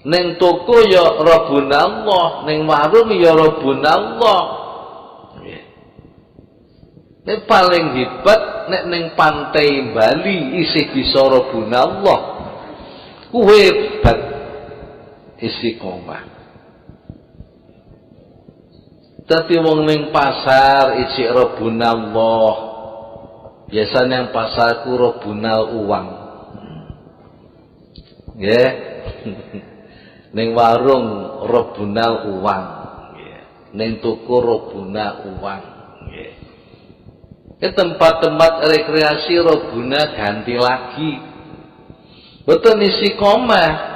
ning toko ya Rabbunallah, ning warung ya Rabbunallah. Nek paling hebat nek ning pantai Bali isih bisa Rabbunallah, kuwi hebat istiqomah. Dadi wong ning pasar isih Rabbunallah. Biasanya yang pasarku Rabbunal uang. Nggih. Ning warung Rabbunal uang. Nggih. Ning toko Rabbunal uang. Nggih. Ke tempat-tempat rekreasi Rabbuna ganti lagi. Boten istiqomah.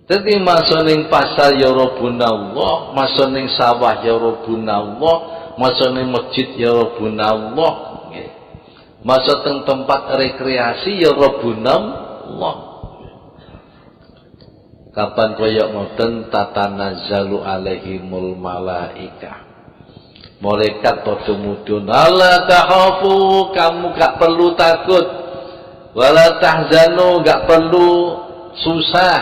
Dadi masuk ning pasar ya Rabbunallah, masuk ning sawah ya Rabbunallah, masuk ning masjid ya Rabbunallah, nggih. Masuk teng tempat rekreasi ya Rabbunallah. Kapan koyok ngoten tatanazzalu alaihimul malaikah. Malaikat padha mudhun, "Alla takhafu, kamu gak perlu takut. Wala tahzanu, gak perlu susah.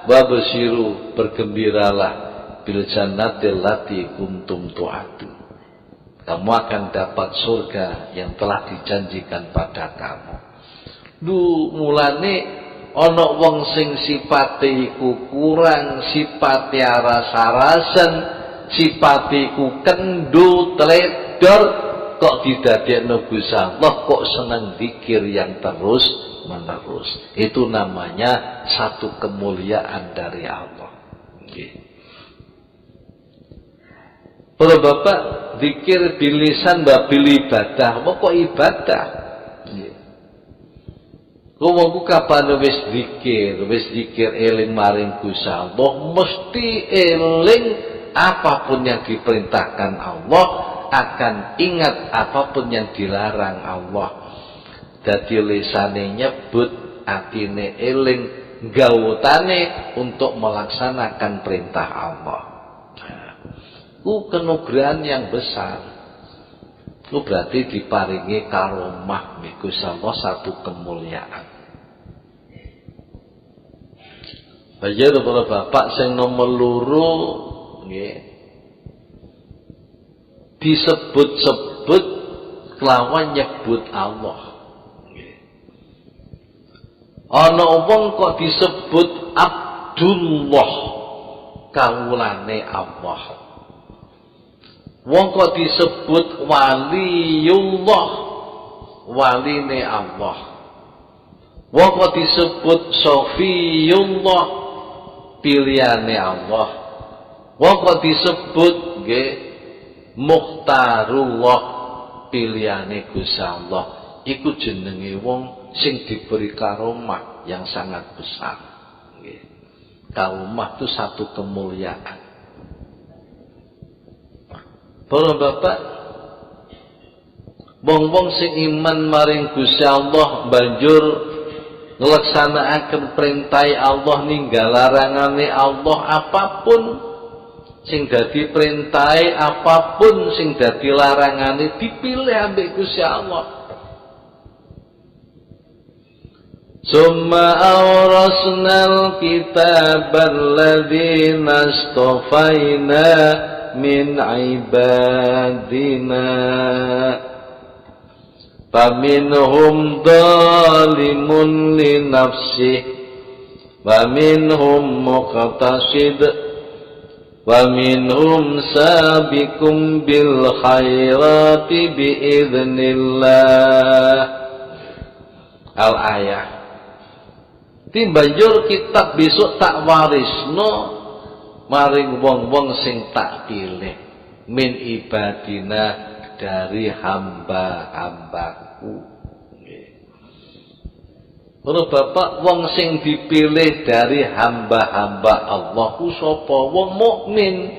Wa basyiru, bergembiralah bil jannatil lati kuntum tu'adu. Kamu akan dapat surga yang telah dijanjikan pada kamu." Mulane ana wong sing sipate iku kurang, sipate rasa-rasen, sipate iku kendhu tledor, kok didadekno Gusti Allah kok seneng zikir yang terus menerus. Itu namanya satu kemuliaan dari Allah. Nggih. Para bapak, zikir bilisan wa bil ibadah, apa kok ibadah? Nggih. Wong kapan wis zikir eling maring Gusti Allah, mesti eling apapun yang diperintahkan Allah, akan ingat apapun yang dilarang Allah. Dadi lisane nyebut, atine eling, gautane untuk melaksanakan perintah Allah. Kenugrahan yang besar. Itu berarti diparingi karomah Gusti Allah, satu kemuliaan. Bajar para bapak sing nomor loro nggih, disebut-sebut kelawan nyebut Allah. Nggih. Ana wong kok disebut Abdullah, kawulane Allah. Wong kok disebut Waliullah, waline Allah. Wong kok disebut Sofiyullah, pilihane Allah. Wong kok disebut nggih Mukhtarullah, pilihane Gusti Allah. Iku jenenge wong sing diberi karomah yang sangat besar. Nggih. Karomah itu satu kemuliaan. Para bapak, wong-wong sing iman maring Gusti Allah banjur nglaksanakaken perintah Allah, ninggal larangane Allah, apapun sing dadi perintah, apapun sing dadi larangane dipilih ambek Gusti Allah. Summa awrasnal kitabal ladzina astafaina min ibadina faminhum zalimun li nafsihi wa minhum muqtasid wa minhum sabiqum bil khairati biidznillah. Al-ayah. Timbanjur kitab besok tak warisno maring wong-wong sing tak pilih min ibadina, dari hamba-hambaku. Para bapak, wong sing dipilih dari hamba-hamba Allah ku sapa? Wong mukmin.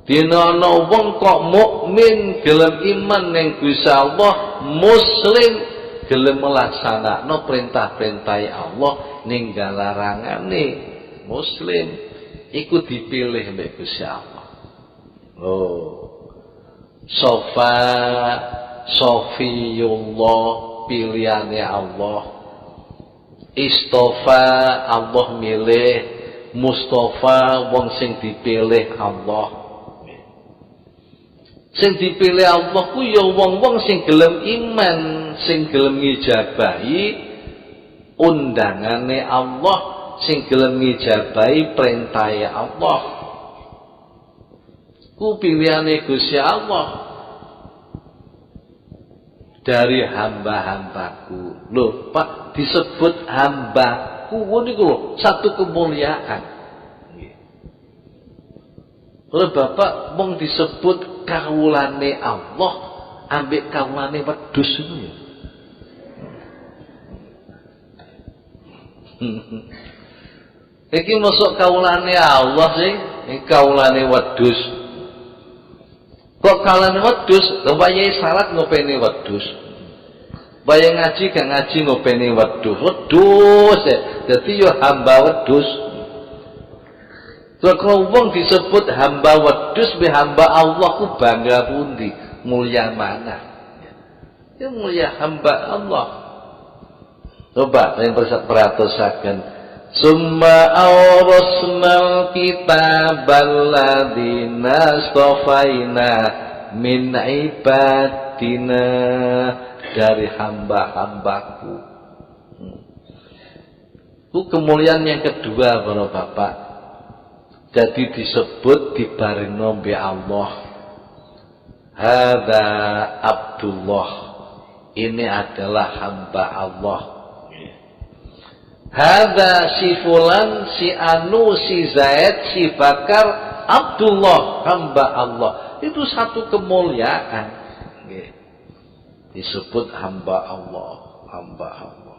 Dina ana wong kok mukmin, gelem iman ning Gusti Allah, muslim, gelem melaksanakno perintah-perintah Allah, ninggal larangane, muslim, iku dipilih mbek Gusti Allah. Sofa, Sofiyullah, pilihane Allah. Istofa, Allah milih. Mustafa, wong sing dipilih Allah. Sing dipilih Allah ku ya wong-wong sing gelem iman, sing gelem ngijabahi undangane Allah, sing gelem ngijabahi perintahe Allah. Ku pilihane Gusti Allah dari hamba-hambaku. Loh, Pak, disebut hambaku niku lho, satu kemuliaan. Oleh Bapak mung disebut kawulane Allah ambek kawulane wedhus itu ya. Iki masuk kawulane Allah sih, iki kawulane wedhus. Kok kawulane wedhus, lho wayahe salat ngopeni wedhus. Bayang ngaji gak ngaji ngopeni wedhus. Wedhus Dadi yo hamba wedhus. Kalau wong disebut hamba wedhus be hamba Allah ku bangga pundi, mulia mana? Ya mulia hamba Allah. Coba yang perhatosaken. Summa awrasnal kitabal ladzina astafaina min ibadina, dari hamba-hambaku. Itu kemuliaan yang kedua para bapak. Jadi disebut dibarino be Allah. Hadza Abdullah. Ini adalah hamba Allah. Hadza si fulan, si anu, si Zaid, si Bakar, Abdullah, hamba Allah. Itu satu kemuliaan. Disebut hamba Allah, hamba Allah.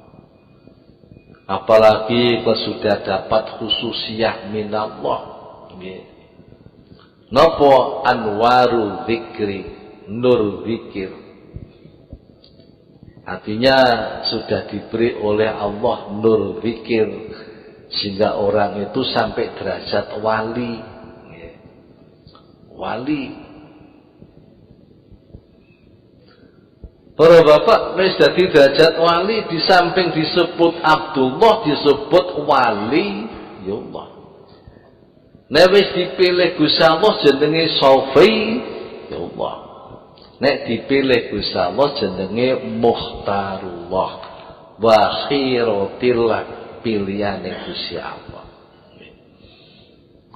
Apalagi kalau sudah dapat khususiyah minallah. Nopo anwaru zikri, nur zikir. Artinya sudah diberi oleh Allah nur zikir, sehingga orang itu sampai derajat wali. Wali. Para bapak, wis dadi derajat wali, di samping disebut Abdullah, disebut wali, ya Allah. Nek wis dipilih Gusti Allah jenenge Sofi, ya Allah. Nek dipilih Gusti Allah jenenge Mukhtarullah, wa khiratillah, pilihane Gusti Allah.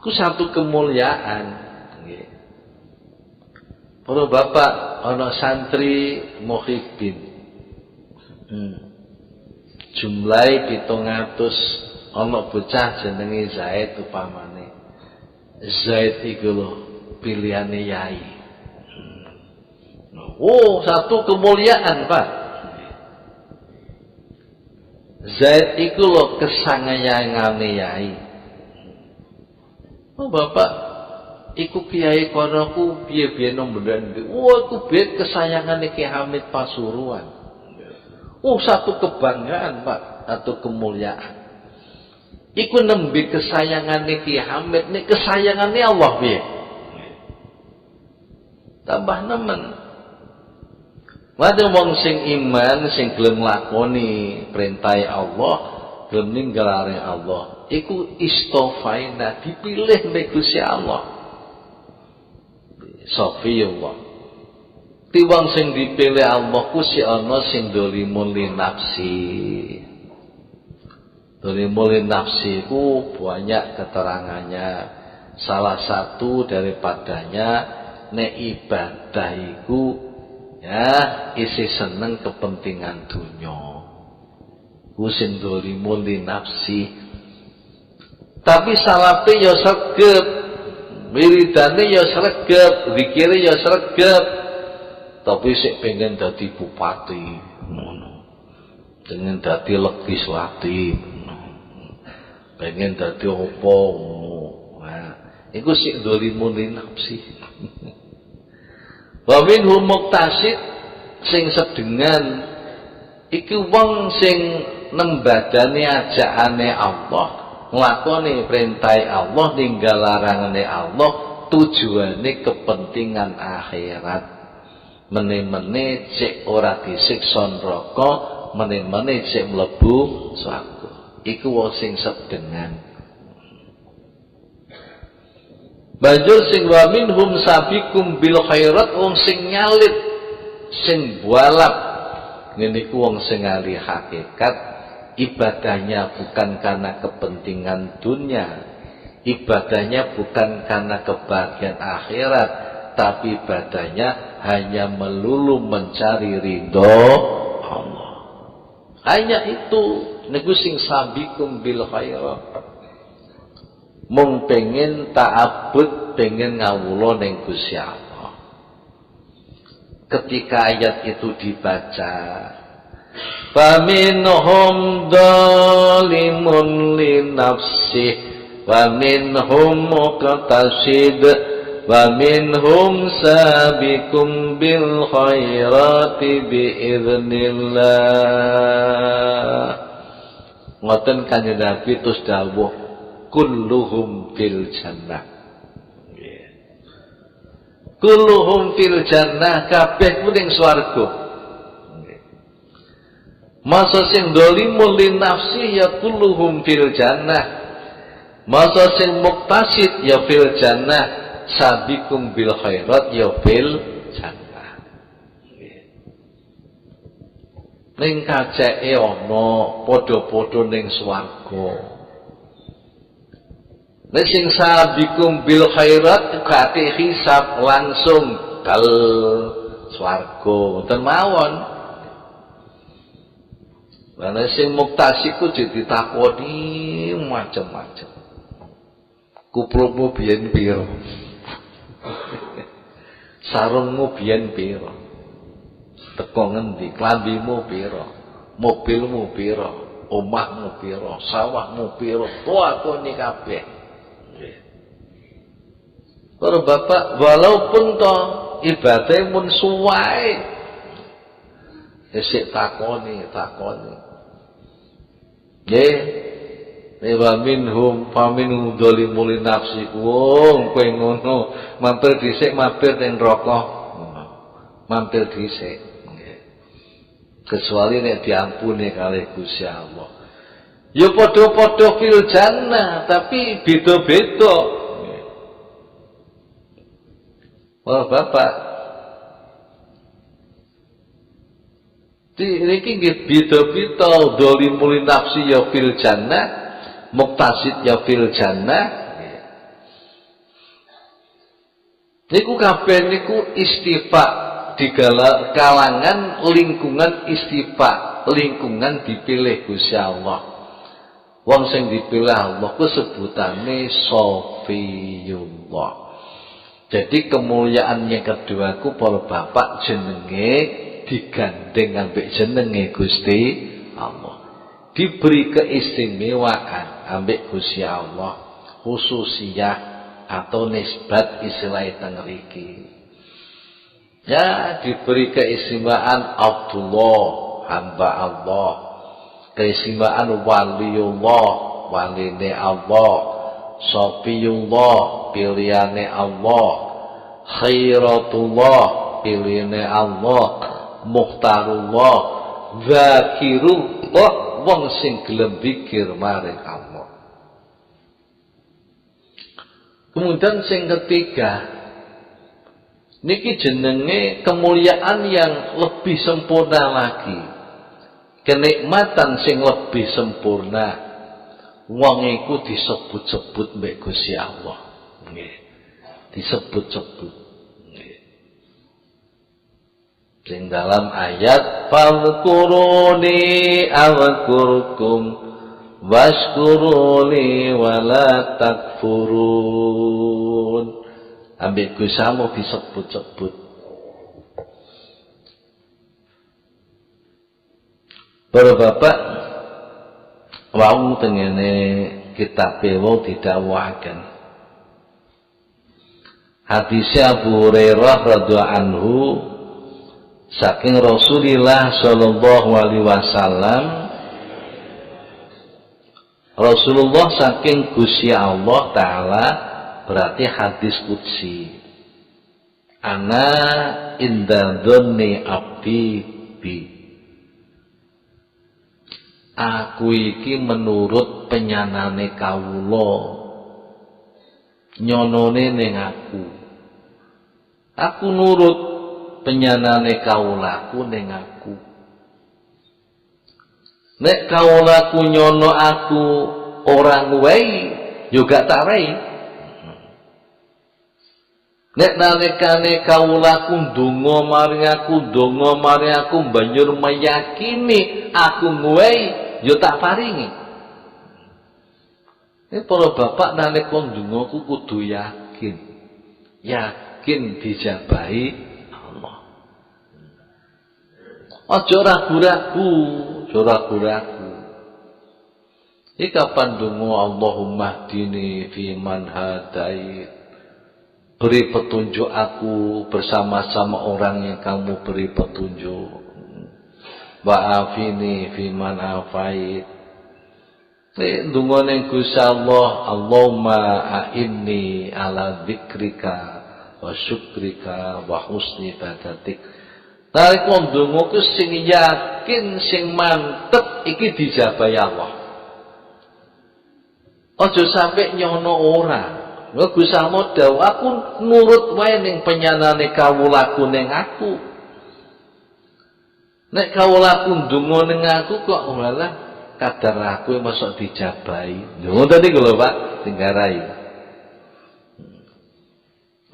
Ku satu kemuliaan. Para bapak, ana santri muhibbin. Jumlahe 700, ana bocah jenenge Zaid upamane. Zaid iku lho pilihane yai. Oh, satu kemuliaan, Pak. Zaid iku lho kesangayangane yai. Oh, Bapak, iku kiai konoku piye-piye nomberan. Oh, iku bet kesayangane Ki Hamid Pasuruan. Oh, satu kebanggaan, Pak, atau kemuliaan. Iku nembe kesayangane Ki Hamid, nek kesayangane Allah piye? Tambah nemen. Wade wong sing iman, sing gelem nglakoni perintah Allah, gelem ninggalane Allah, iku istofaina, dipilih mbek Gusti Allah. Sofiyullah. Ti wong sing dipilih Allah ku si ana sing dolimun li nafsi. Dolimun nafsi itu banyak keterangannya. Salah satu daripadanya nek ibadah itu ya isi seneng kepentingan dunya. Ku sing dolimun nafsi. Tapi salape ya sregep, wiridane ya sregep, zikire ya sregep. Tapi sik pengen dadi bupati ngono. Pengen dadi legislatif. Pengen dadi apa? Nah, iku sik dzalimun li nafsi. Wa minhum muqtasid, sing sedengan iki wong sing nembadani ajakane Allah, nglakoni perintah Allah, ninggal larangane Allah, tujuane kepentingan akhirat. Mene-mene cek ora disiksa neraka, mene-mene cek mlebu swarga. Iku wong sing sedengan. Banjur sing wa minhum sabiqum bil khairat, wong sing nyalit, sing bualap. Ngene iku wong sing ahli hakikat, ibadahnya bukan karena kepentingan dunia, ibadahnya bukan karena kebahagiaan akhirat, tapi ibadahnya hanya melulu mencari ridho Allah. Hanya itu. Niku sing sabiqum bil khairat. Mung pengen ta'abbud, pengen ngawula ning Gusti Allah. Ketika ayat itu dibaca, faminhum dzalimun li nafsihi wa minhum muqtasid wa minhum sabiqum bil khairati bi idznillah. Ngoten Kanjeng Nabi terus dawuh kulluhum fil jannah. Kulluhum fil jannah, kabeh ku ning swarga. Masa sing dolimul lin nafsi ya kulluhum fil jannah. Masa sing muktasid ya fil jannah, sabikum bil khairat ya fil jannah. Ning kaceke ana padha-padha ning swarga. Nek sing sabikum bil khairat kate hisab langsung kal swarga ngoten mawon. Lan sing muktasib ku ditakoni macam-macam. Kuplukmu biyen piro? Sarungmu biyen piro? Teko ngendi? Klambimu piro? Mobilmu piro? Omahmu piro? Sawahmu piro? Tuakoni kabeh. Para bapak, walaupun toh ibadah mun suwae, esik takoni. Nggih, wa minhum faminhum dhalimul nafsi. Wong kowe ngono, mampir dhisik mampir ning neraka. Mampir dhisik. Nggih. Kecuali nek diampuni kalih Gusti Allah. Ya padha-padha fil jannah, tapi beda-beda. Wah bapak, niki nggih beda-beda dolimul nafsi ya fil jannah, muktasid ya fil jannah. Niku kabeh niku istifa di kalangan lingkungan istifa, lingkungan dipilih Gusti Allah. Wong sing dipilih Allah ku sebutane Sofiyullah. Jadi kemuliaan yang kedua ku para bapak jenenge digandeng ambek jenenge Gusti Allah. Diberi keistimewaan ambek Gusti Allah, khususiyah atau nisbat istilah teng mriki. Ya, diberi keistimewaan Abdullah, hamba Allah. Keistimewaan waliullah, waline Allah. Sofiyullah, pilihane Allah. Khairatullah, pilihane Allah. Mukhtarullah, zakirullah, wong sing gelem zikir maring Allah. Kemudian sing ketiga, niki jenenge kemuliaan yang lebih sempurna lagi. Kenikmatan sing lebih sempurna. Wong iku disebut-sebut mbek Gusti Allah. Nggih. Disebut-sebut. Nggih. Sing dalam ayat fadhkuruni azkurkum washkuruni wala takfurun. Ambek Gusti Allah disebut-sebut. Para bapak wau tengene kitab wau didhawuhaken. Hadis Abu Hurairah radhiyallahu anhu saking Rasulullah sallallahu alaihi wasallam, Rasulullah saking Gusti Allah taala, berarti hadis qudsi. Ana inda dzanni abdi bi. Aku iki menurut penyanane kawula, nyonone ning aku. Aku nurut penyanane kawulaku ning aku. Nek kawulaku nyono aku ora ngwehi, yo gak tak wehi. Nek nalikane kawulaku ndonga maring aku banjur meyakini aku ngwehi, yo tak paringi. Ini para bapak nalika ndongaku kudu yakin dijabahi Allah. Aja ragu-ragu. Iki kapan ndonga Allahumma hdini fi man hadait. Beri petunjuk aku bersama-sama orang yang kamu beri petunjuk. Wa'afini fi man afait. Nek ndonga ning Gusti Allah, Allahumma a'inni ala dzikrika wa syukrika wa husni ibadatik. Tarik wong ndonga ku sing yakin, sing mantep iki dijabahi Allah. Aja sampe nyono ora. Gusti Allah dawuh aku nurut wae ning penyanane kawulaku ning aku. Nek kawulaku ndonga ning aku kok malah kadar aku masuk dijabahi. Lho ngoten niku lho Pak, sing garai.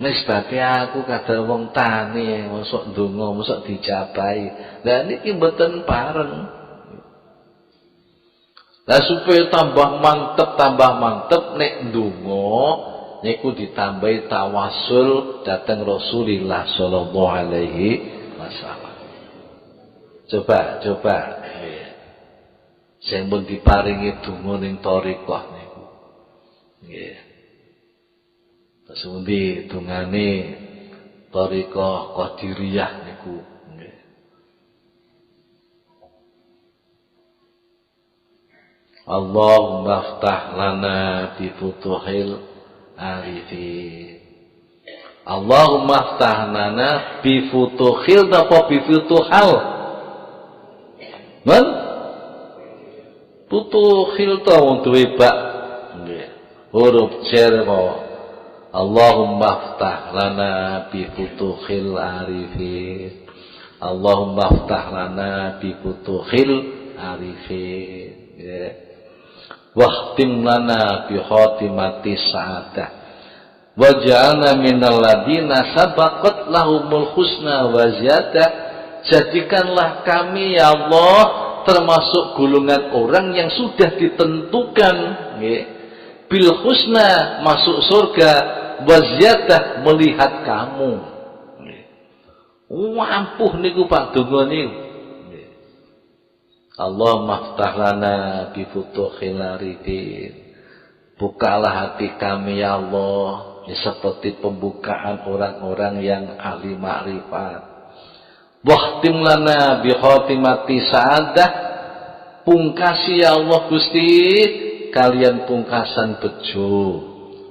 Nek sebab aku kadar wong tani masuk ndonga, masuk dijabahi. Lah niki mboten pareng. Lah supaya tambah mantep nek ndonga niku ditambahi tawasul dhateng Rasulullah sallallahu alaihi wasallam. Coba. Sing pun diparingi donga ning thariqah niku. Nggih. Terus pundi dongane thariqah Qadiriyah niku. Nggih. Allahumma aftah lana bi futuhil arifin. Allahumma aftah lana bi futuhil apa bi futuhal? Man? Futuhil ta wong duwe bak. Nggih. Huruf jar mawon. Allahumma aftah lana bi futuhil arifin. Allahumma aftah lana bi futuhil arifin. Ya. Wahtim lana bi khatimati sa'adah. Waj'alna minal ladina sabaqat lahumul husna wa ziyadah. Jadikanlah kami ya Allah termasuk golongan orang yang sudah ditentukan nggih bil husna masuk surga wa ziyadah melihat kamu. Ampuh niku Pak donga niku. Allah maftah lana bi futuhil arifin. Bukalah hati kami ya Allah seperti pembukaan orang-orang yang ahli makrifat. Wahtim lana bi khatimati sa'adah. Pungkasi ya Allah Gusti kalian pungkasan bejo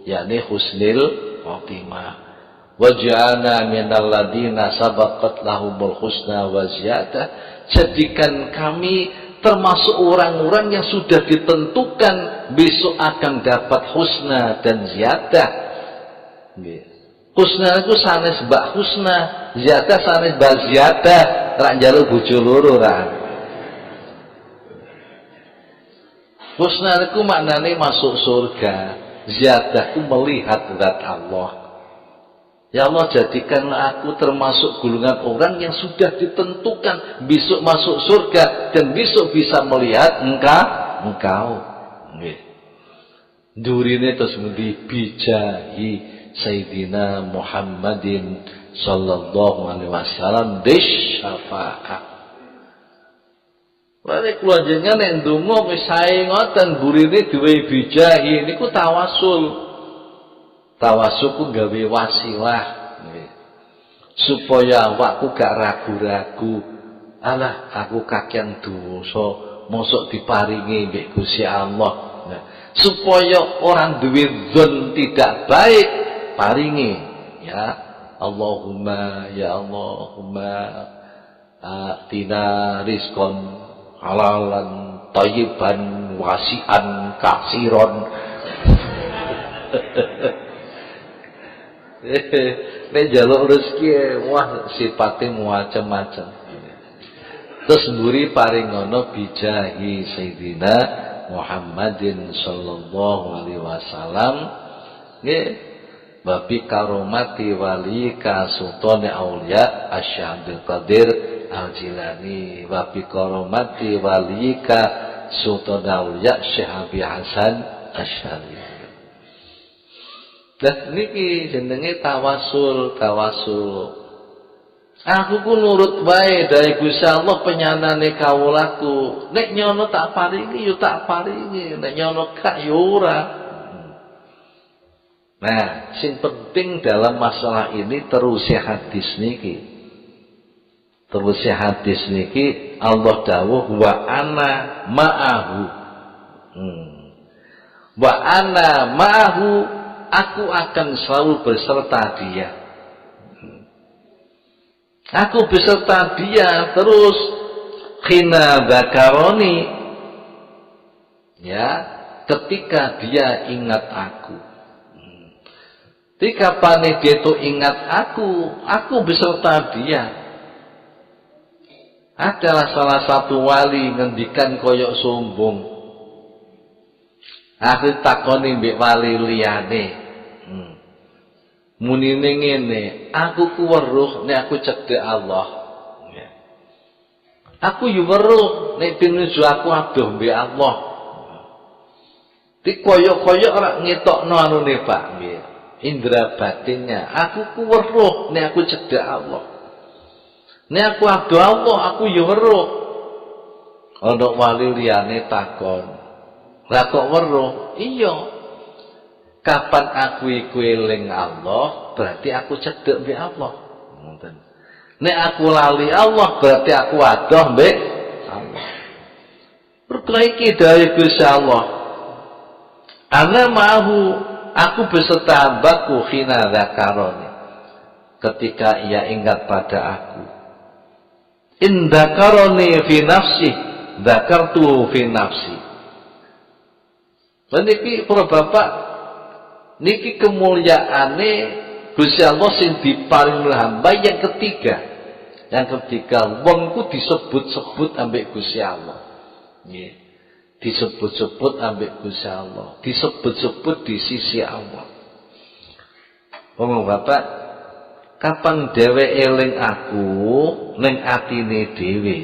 yakni husnil khatimah. Waj'alna minal ladina sabaqat lahumul husna wa ziyadah. Jadikan kami termasuk orang-orang yang sudah ditentukan besok akan dapat husna dan ziyadah. Nggih. Husna itu sanes mbak husna, ziyadah sanes mbak ziyadah, rak njaluk bojo loro ra. Husna itu maknane masuk surga, ziyadah itu melihat zat Allah. Ya Allah jadikanlah aku termasuk golongan orang yang sudah ditentukan besok masuk surga dan besok bisa melihat engkau. Nggih. Durine terus mudi bijahi Sayyidina Muhammadin sallallahu alaihi wasallam bisyafa'ah. Lare kula jenengan nek ndonga wis sae ngoten burine duwe bijahi niku tawasul. Tawasul ku gawe wasilah nggih. Supaya awakku gak ragu-ragu. Alah aku kakean dosa mosok diparingi mbek Gusti Allah. Nah, supaya orang duwe zon tidak baik paringi ya Allahumma ya Allahumma atina rizqan halalan thayyiban wasi'an kasiron. Nek njaluk rezeki wah sipate macam-macam. Terus mburi paring ngono bijahi Sayyidina Muhammadin sallallahu alaihi wasallam nggih babi karomati wali ka sultan aulia Asy-Syekh Qadir Al-Jilani babi karomati wali ka sultan aulia Syekh Abi Hasan Asy'ari. Lah niki jenenge tawasul. Aku ku nurut wae dari Gusti Allah penyanane kawulaku. Nek nyono tak paringi yo tak paringi, nek nyono gak yo ora. Nah, sing penting dalam masalah ini terusnya hadis niki. Terusnya hadis niki Allah dawuh wa ana ma'ahu. Wa ana ma'ahu, aku akan selalu beserta dia. Aku beserta dia terus. Khina dzakaroni, ya, ketika dia ingat aku. Ketika pane dia itu ingat aku beserta dia. Adalah salah satu wali ngendikan koyok sombong. Akhir takoni mbek wali liyane. Munine ngene, aku ku weruh nek aku cedhek Allah. Ya. Aku yo weruh nek pinuju aku adoh mbek Allah. Di koyok-koyok ora ngetokno anune Pak nggih. Indra batinnya, aku ku weruh nek aku cedhek Allah. Nek aku adoh Allah, aku yo weruh. Ana wali liyane takon. Lah kok weruh? Iya. Kapan aku iku eling Allah, berarti aku cedhek mbek Allah. Ngoten. Nek aku lali Allah, berarti aku adoh mbek Allah. Perbaiki dari Gusti Allah. Ana ma'ahu, aku beserta hambaku khina dzakaroni, ketika ia ingat pada aku. In dzakaroni fi nafsi, dzakartu fi nafsi. Meniki para bapak, niki kemuliaane Gusti Allah sing diparing hamba yang ketiga. Yang ketiga, wong ku disebut-sebut ambek Gusti Allah. Nggih. Disebut-sebut ambek Gusti Allah, disebut-sebut di sisi Allah. Wong bapak, kapan dhewe eling aku ning atine dhewe.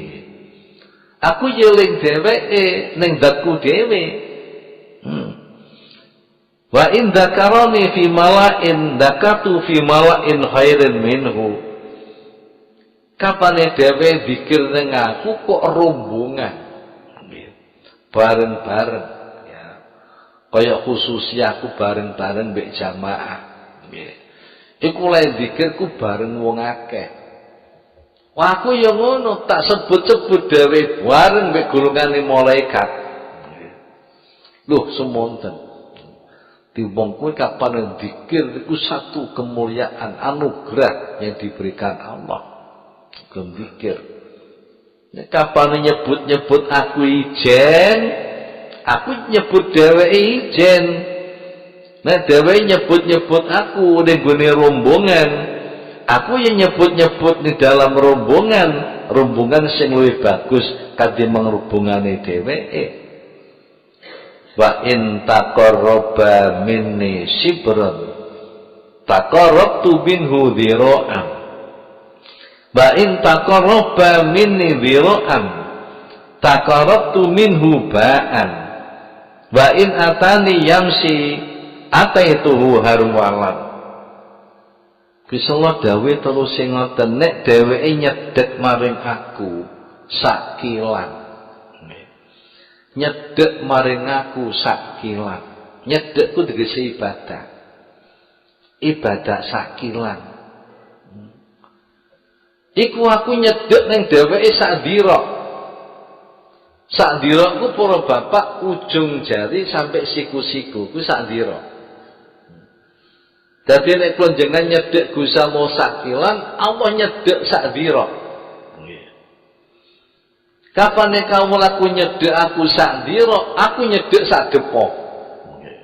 Aku eling dheweke ning datku dhewe. Wa in dzakarani fi mala'in dzakatu fi mala'in khairin minhu. Kapane dhewe zikir ning aku kok rombongan. Bareng-bareng ya. Kaya khususi aku bareng-bareng mbek jamaah. Nggih. Iku lek zikirku bareng wong akeh. Wah aku ya ngono, tak sebut-sebut dhewe bareng mbek golongane malaikat. Loh semonten. Di wong kuwi kapan zikir iku satu kemuliaan anugerah yang diberikan Allah. Zikir. Nek kapan nyebut-nyebut aku ijen, aku nyebut dheweke ijen. Nek dheweke nyebut-nyebut aku ning gone rombongan, aku yang nyebut-nyebut di dalam rombongan sing luwih bagus katimbang rombongane dheweke. Wa in taqarraba minni shibran taqarrabtu minhu dhira'an. Wa in taqarraba minni dhira'an taqarrabtu minhu ba'an. Wa in atani yamsi ataituhu harwalan. Gusti Allah dawuh terus sing ngoten, nek dheweke nyedhek maring aku sakilan. Nyedhek maring aku sakilan. Nyedhek ku tegese ibadah. Ibadah sakilan. Iku aku nyedhek ning dheweke sak dira. Sak dira ku para bapak ujung jari sampai siku-siku ku sak dira. Dadi nek kula jenengan nyedhek Gusti Allah sakilan, Allah nyedhek sak dira. Nggih. Kapan nek kamu laku nyedhek aku sak dira, aku nyedhek sak depo. Nggih.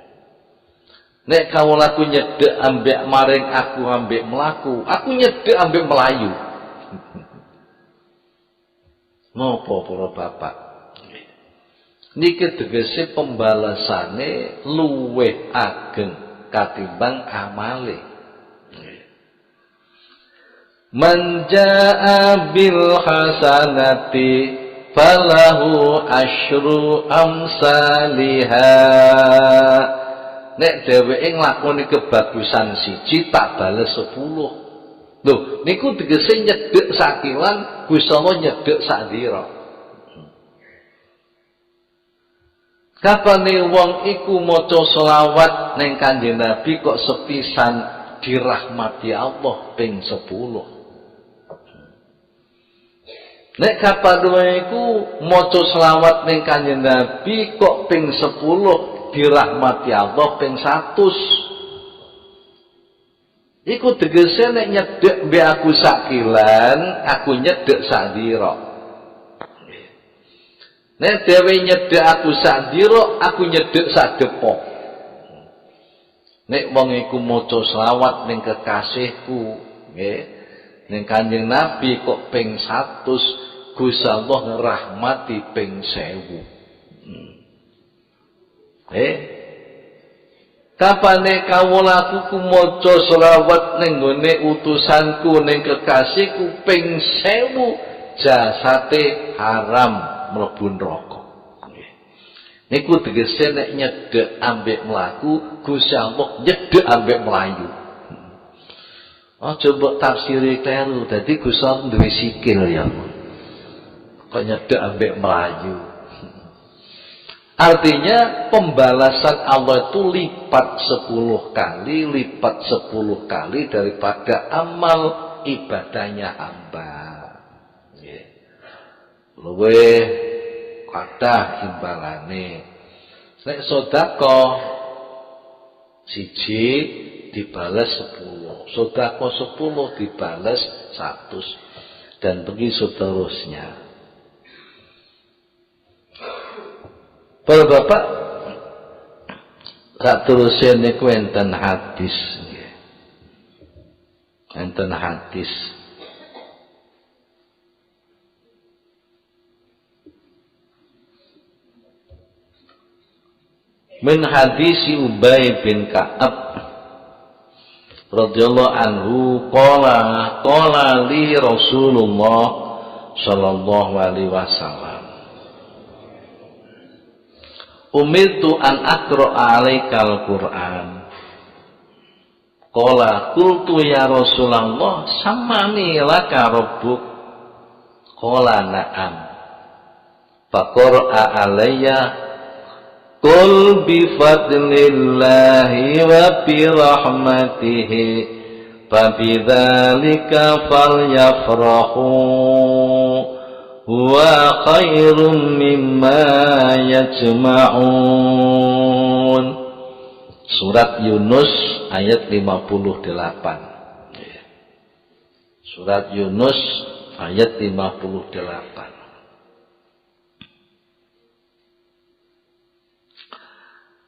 Nek kamu laku nyedhek ambek maring aku ambek mlaku, aku nyedhek ambek melayu. Napa para bapak? Niki tegese pembalasane luwih ageng katimbang amale. Man jaa bil hasanati falahu asyru amsalihha. Nek dheweke nglakoni kebagusan siji tak bales 10. Lho, niku tegese nyedhek sakilan, Gusti Allah nyedhek sak dira. Kapane wong iku maca selawat ning Kanjeng Nabi kok sepisan dirahmati Allah ping 10. Nek kapan iku maca selawat ning Kanjeng Nabi kok ping 10 dirahmati Allah ping 100. Iku tegese nek nyedhek mbek aku sakilan, aku nyedhek sak dira. Nek dhewe nyedhek aku sak dira, aku nyedhek sak depok. Nek wong iku maca selawat ning kekasihku, nggih, ning Kanjeng Nabi kok ping 100, Gusti Allah ngrahmati ping 1000. Kapane kawulaku ku maca selawat ning gone utusanku ning kekasihku ping 1000, jasate haram mlebu neraka. Niku tegese nek nyedhek ambek mlaku, Gusti Allah nyedhek ambek mlayu. Aja mbok tafsiri kleru, dadi Gusti Allah duwe sikil ya. Kok nyedhek ambek mlayu. Artinya pembalasan Allah itu lipat 10 kali daripada amal ibadahnya hamba. Luwih kathah imbalane. Nek sedekah siji dibales 10, sedekah 10 dibales 100, dan begitu seterusnya. Para bapak, sak terusé niku enten hadis nggih. Enten hadis. Min hadis Ubay bin Ka'ab radhiyallahu anhu qala li Rasulullah sallallahu alaihi wasallam, umirtu an aqra'a alaikal Qur'an. Qala qultu ya Rasulullah samani laka rabbuk. Qala na'am. Faqra'a alayya qul bi fadlillahi wa bi rahmatihi fabidzalika falyafrahu huwa khairum mimma yajma'un. Surat Yunus ayat 58. Surat Yunus ayat 58.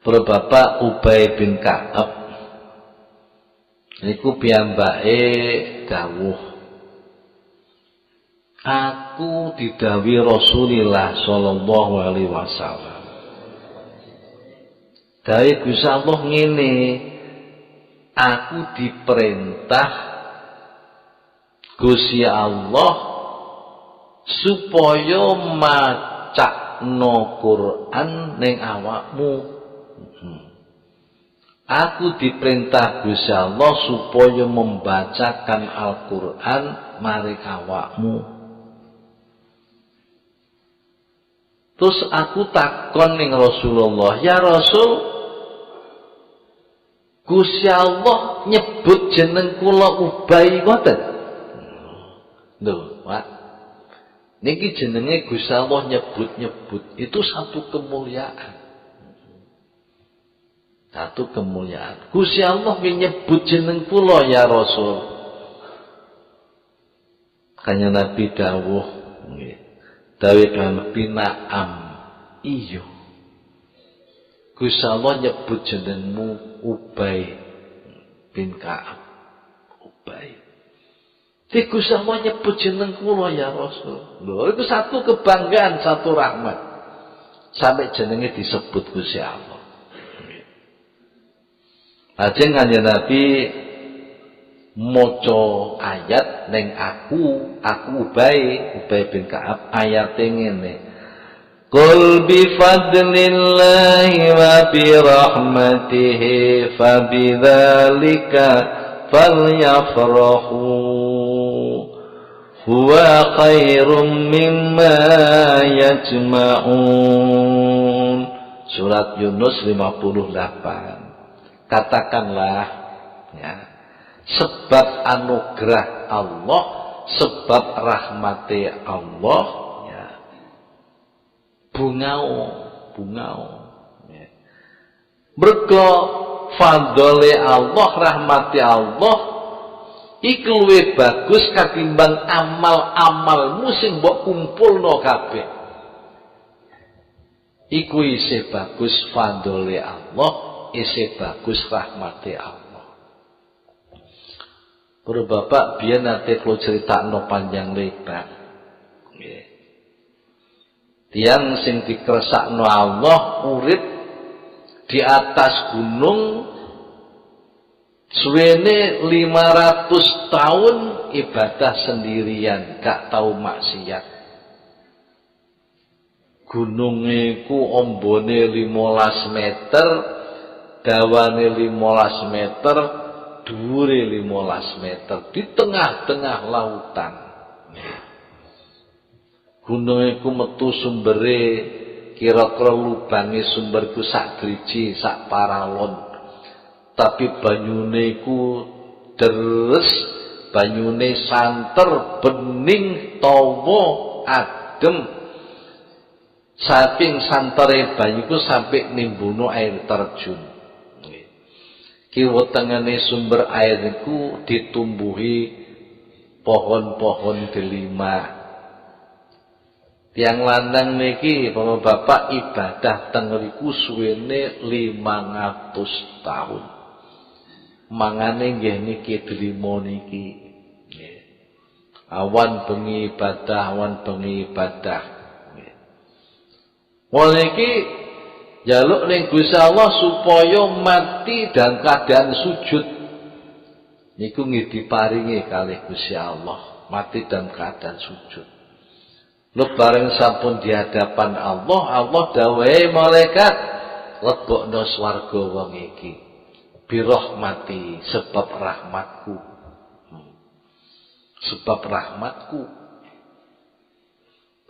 Bapak Ubay bin Ka'ab niku piyambake dawuh, aku didhawuhi Rasulullah sallallahu alaihi wasallam. Dawuh Gusti Allah ngene, aku diperintah Gusti Allah supaya macakno Quran ning awakmu. Aku diperintah Gusti Allah supaya membacakan Al-Quran maring awakmu. Terus aku takon ning Rasulullah, ya Rasul, Gusti Allah nyebut jeneng kula Ubay ngoten? Lho, Pak. Niki jenenge Gusti Allah nyebut-nyebut, itu satu kemuliaan. Satu kemuliaan. Gusti Allah nyebut jeneng kula ya Rasul. Kanya Nabi dawuh nggih. Dawuh kan pina'am iya. Gusti Allah nyebut jenengmu Ubay bin Ka'ab. Ubay. Jadi Gusti Allah nyebut jeneng kula ya Rasul. Lho, itu satu kebanggaan, satu rahmat. Sampai jenenge disebut Gusti Allah. Lajeng Kanjeng Nabi maca ayat ning aku Ubay bin Ka'ab, ayat ngene. Qul bi fadlillahi wa bi rahmatihi fabidzalika falyafrahu huwa khairum mimma yajma'un. Surat Yunus 58. Katakanlah ya, sebab anugerah Allah, sebab rahmati Allah ya, bungau ya. Mergo fadhole Allah, rahmati Allah iku luwih bagus katimbang amal-amalmu sing mbok kumpulno kabeh. Iku isih bagus fadhole Allah, isih bagus rahmati Allah. Para bapak biyen nate kula critakno panjang lebar. Nggih. Tiyang sing dikersakno Allah urip di atas gunung suwene 500 tahun ibadah sendirian, gak tau maksiat. Gununge ku ombone 15 meter, dawane 15 meter, dhuwure 15 meter di tengah-tengah lautan. Gununge ku metu sumbere kira-kira lubange sumberku sak driji, sak paralon. Tapi banyune ku deres, banyune santer, bening, tawa, adem. Saking santere banyu sampai nimbuno air terjun. Kiwa tengene sumber air iku ditumbuhi pohon-pohon delima. Tiang lanang niki bapak ibadah teng mriku suwene 500 tahun. Mangane nggih niki delima niki. Awan bengi ibadah, awan bengi ibadah. Mulai iki jaluk ning Gusti Allah supaya mati dalam keadaan sujud. Niku nggih diparingi kalih Gusti Allah, mati dalam keadaan sujud. Lho bareng sampun di hadapan Allah, Allah dawuhe malaikat, lebokno swarga wong iki. Birahmati, sebab rahmatku. Sebab rahmatku.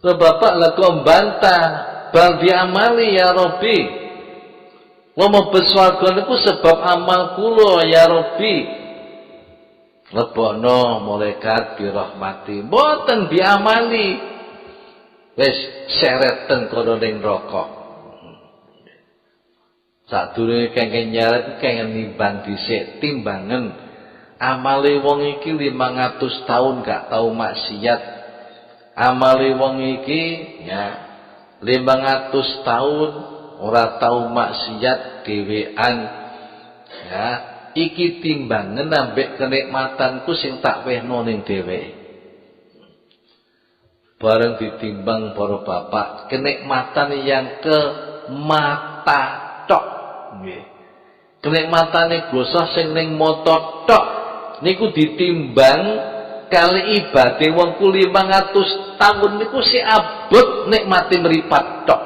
Lho bapak lek bantah bal diamali ya Rabbi. Wa mabes swarga niku sebab amal kula ya Rabbi. Lebokno malaikat birahmati, mboten diamali. Wis sereten kono ning neraka. Sadurunge kengken nyaret kengken nimbang dhisik timbangan amale wong iki 500 tahun gak tau maksiat. Amale wong iki ya 500 tahun ora tau maksiat dhewean. Ya, iki timbangan ambek kenikmatanku sing tak wehno ning dheweke. Bareng ditimbang para bapak, kenikmatan yang ke mata tok nggih. Kenikmatane gosah sing ning mata tok niku ditimbang kali ibadah wong ku 500 tahun niku si abot nikmati mripat tok.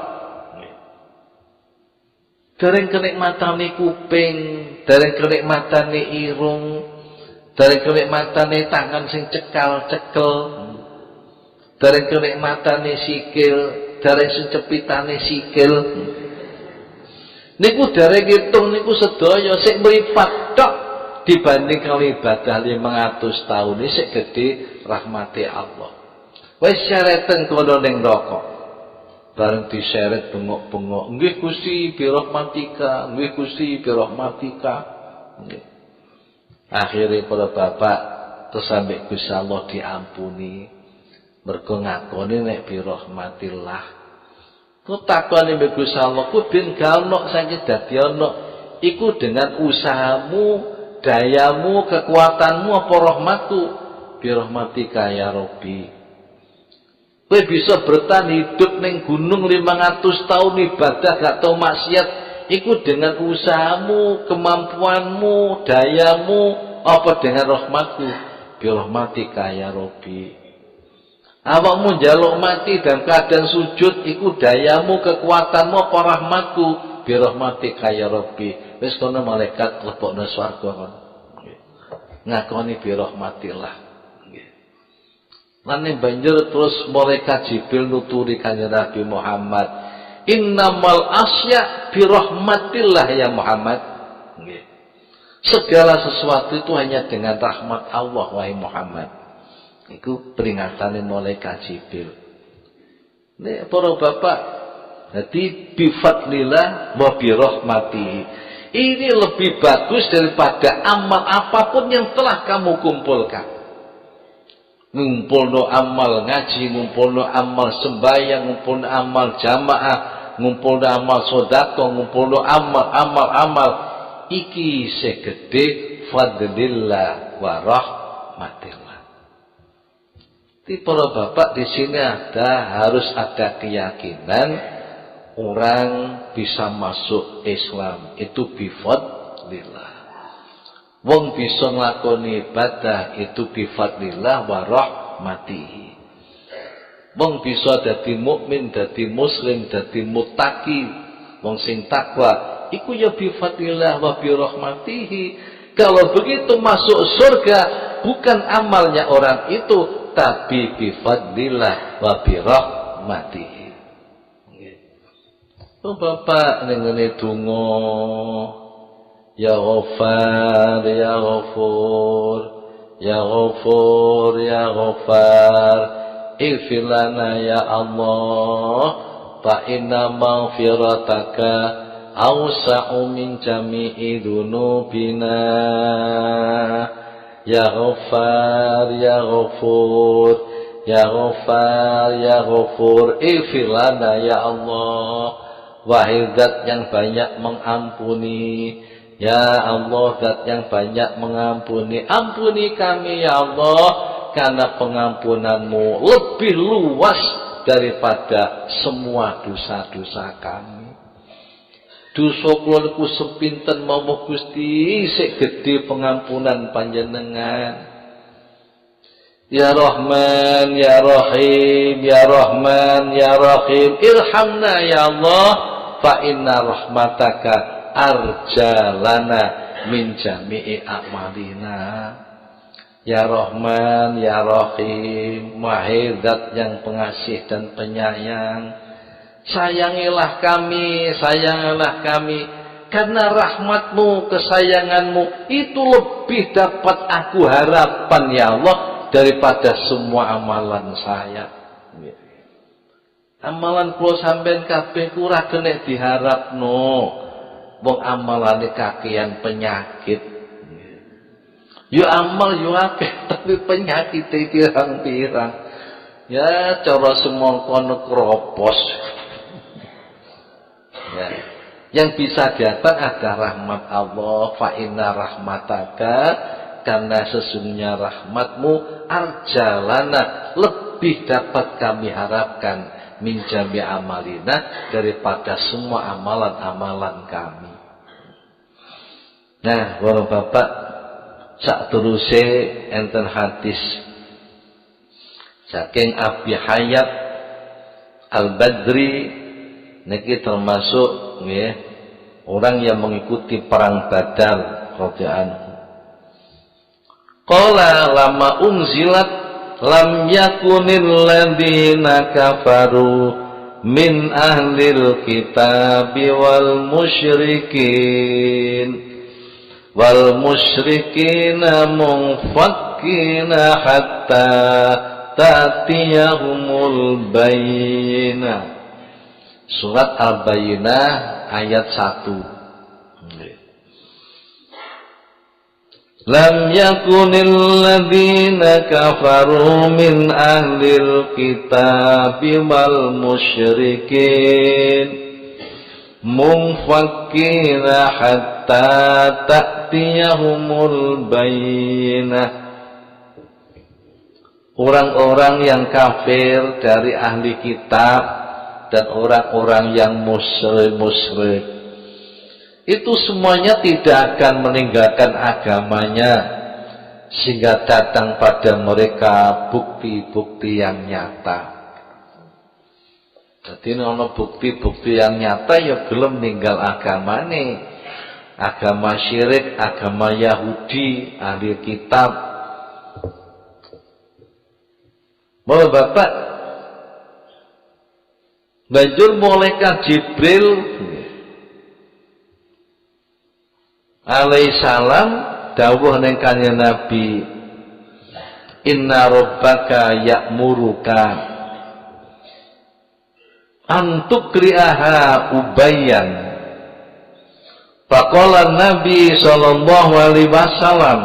Dereng kenikmatane kuping, dereng kenikmatane irung, dereng kenikmatane tangan sing cekal-cekel. Dereng kenikmatane sikil, dereng secepitane sikil. Niku dereng ngitung niku sedaya sik mripat tok dibanding kali ibadah 500 tahun iki sik gedhe rahmati Allah. Wis sereten kono ning neraka. Bareng diseret bengok-bengok, nggih Gusti birahmatika, nggih Gusti birahmatika. Nggih. Akhire para bapak terus sampe Gusti Allah diampuni. Mergo ngakoni nek birahmatillah. Ku takoni mbek Gusti Allah, ku ben gaono saiki dadi ana iku dengan usahamu, dayamu, kekuatanmu apa rahmatku? Birahmatika ya Rabbi. Kowe bisa bertahan hidup ning gunung 500 tahun ibadah gak tau maksiat iku dengan usahamu, kemampuanmu, dayamu apa dengan rahmatku? Birahmatika ya Rabbi. Awakmu njaluk mati dalam keadaan sujud iku dayamu, kekuatanmu apa rahmatku? Birahmatika ya Rabbi. Wis kono malaikat lebokno swarga kon. Ngakoni birahmatillah. Nggih. Lan banjur terus malaikat Jibril nuturi kanjeng Nabi Muhammad. Innamal asya birahmatillah ya Muhammad. Nggih. Segala sesuatu itu hanya dengan rahmat Allah wahai Muhammad. Iku peringatane malaikat Jibril. Nek para bapak, dadi bi fadlillah wa bi rahmatihi. Ini lebih bagus daripada amal apapun yang telah kamu kumpulkan. Ngumpulno amal ngaji, ngumpulno amal sembahyang, ngumpulno amal jamaah, ngumpulno amal sedekah, ngumpulno amal. Iki segede fadlillah wa rahmatillah. Para bapak di sini harus ada keyakinan orang bisa masuk Islam itu bifadlillah. Wong bisa nglakoni ibadah itu bifadlillah wa rahmatihi. Wong bisa dadi mukmin, dadi muslim, dadi muttaqi, wong sing takwa, iku ya bifadlillah wa bi rahmatihi. Kalau begitu masuk surga bukan amalnya orang itu, tapi bifadlillah wa bi rahmatihi. Oh Bapak ning ngene donga, ya Ghaffar, ya Ghafur, ya Ghafur, ya Ghaffar, ighfir lana ya Allah, fa inna maghfirataka awsa'u min jami'i dzunubina. Ya Ghaffar, ya Ghafur, ya Ghaffar, ya Ghafur, ighfir lana ya Allah. Wahai Zat yang banyak mengampuni, ya Allah, Zat yang banyak mengampuni, ampuni kami ya Allah, karena pengampunanmu lebih luas daripada semua dosa-dosa kami. Dosa kula niku sepinten mawuh Gusti, sik gedhe pengampunan panjenengan. Ya Rahman, Ya Rahim, Ya Rahman, Ya Rahim, irhamna ya Allah, fa inna rahmataka arjalana min jami'i a'malina. Ya Rahman, Ya Rahim, Wahai Zat yang pengasih dan penyayang, sayangilah kami, karena rahmatmu, kesayanganmu itu lebih dapat aku harapan ya Allah daripada semua amalan saya. Amalan kula sampean kabeh ku ora kena diharapno. Wong amalane kakean penyakit. Yo amal yo akeh tapi penyakit pirang-pirang. Ya cara semongko nekropos. Ya. Yang bisa datang ada rahmat Allah, fa inna rahmataka, karena sesungguhnya rahmatmu arjalana lebih dapat kami harapkan min jami' amalina daripada semua amalan-amalan kami. Nah, para bapak, sak teruse enten hadis saking Abi Hayat Al-Badri niki termasuk nggih orang yang mengikuti perang Badar radhiyallahu anhu. Qala lama unzilat lam yakunil ladina kafaru min ahlil kitabi wal musyrikina munfakkina hatta ta'tiyahumul bayyinah. Surat Al-Bayyinah ayat 1. Lam yakunil ladina kafaru min ahlil kitabi wal musyrikin munfakkina hatta ta'tiyahumul bayyinah. Orang-orang yang kafir dari ahli kitab dan orang-orang yang musyrik itu semuanya tidak akan meninggalkan agamanya sehingga datang pada mereka bukti-bukti yang nyata. Jadi ana bukti-bukti yang nyata ya gelem ninggal agamane. Agama syirik, agama Yahudi, ahli kitab. Mulai Bapak banjur malaikat Jibril alaihissalam dawuh ning kanjeng Nabi, inna rabbaka ya'muruka antukri'aha ubayyan Faqala Nabi sallallahu alaihi wasallam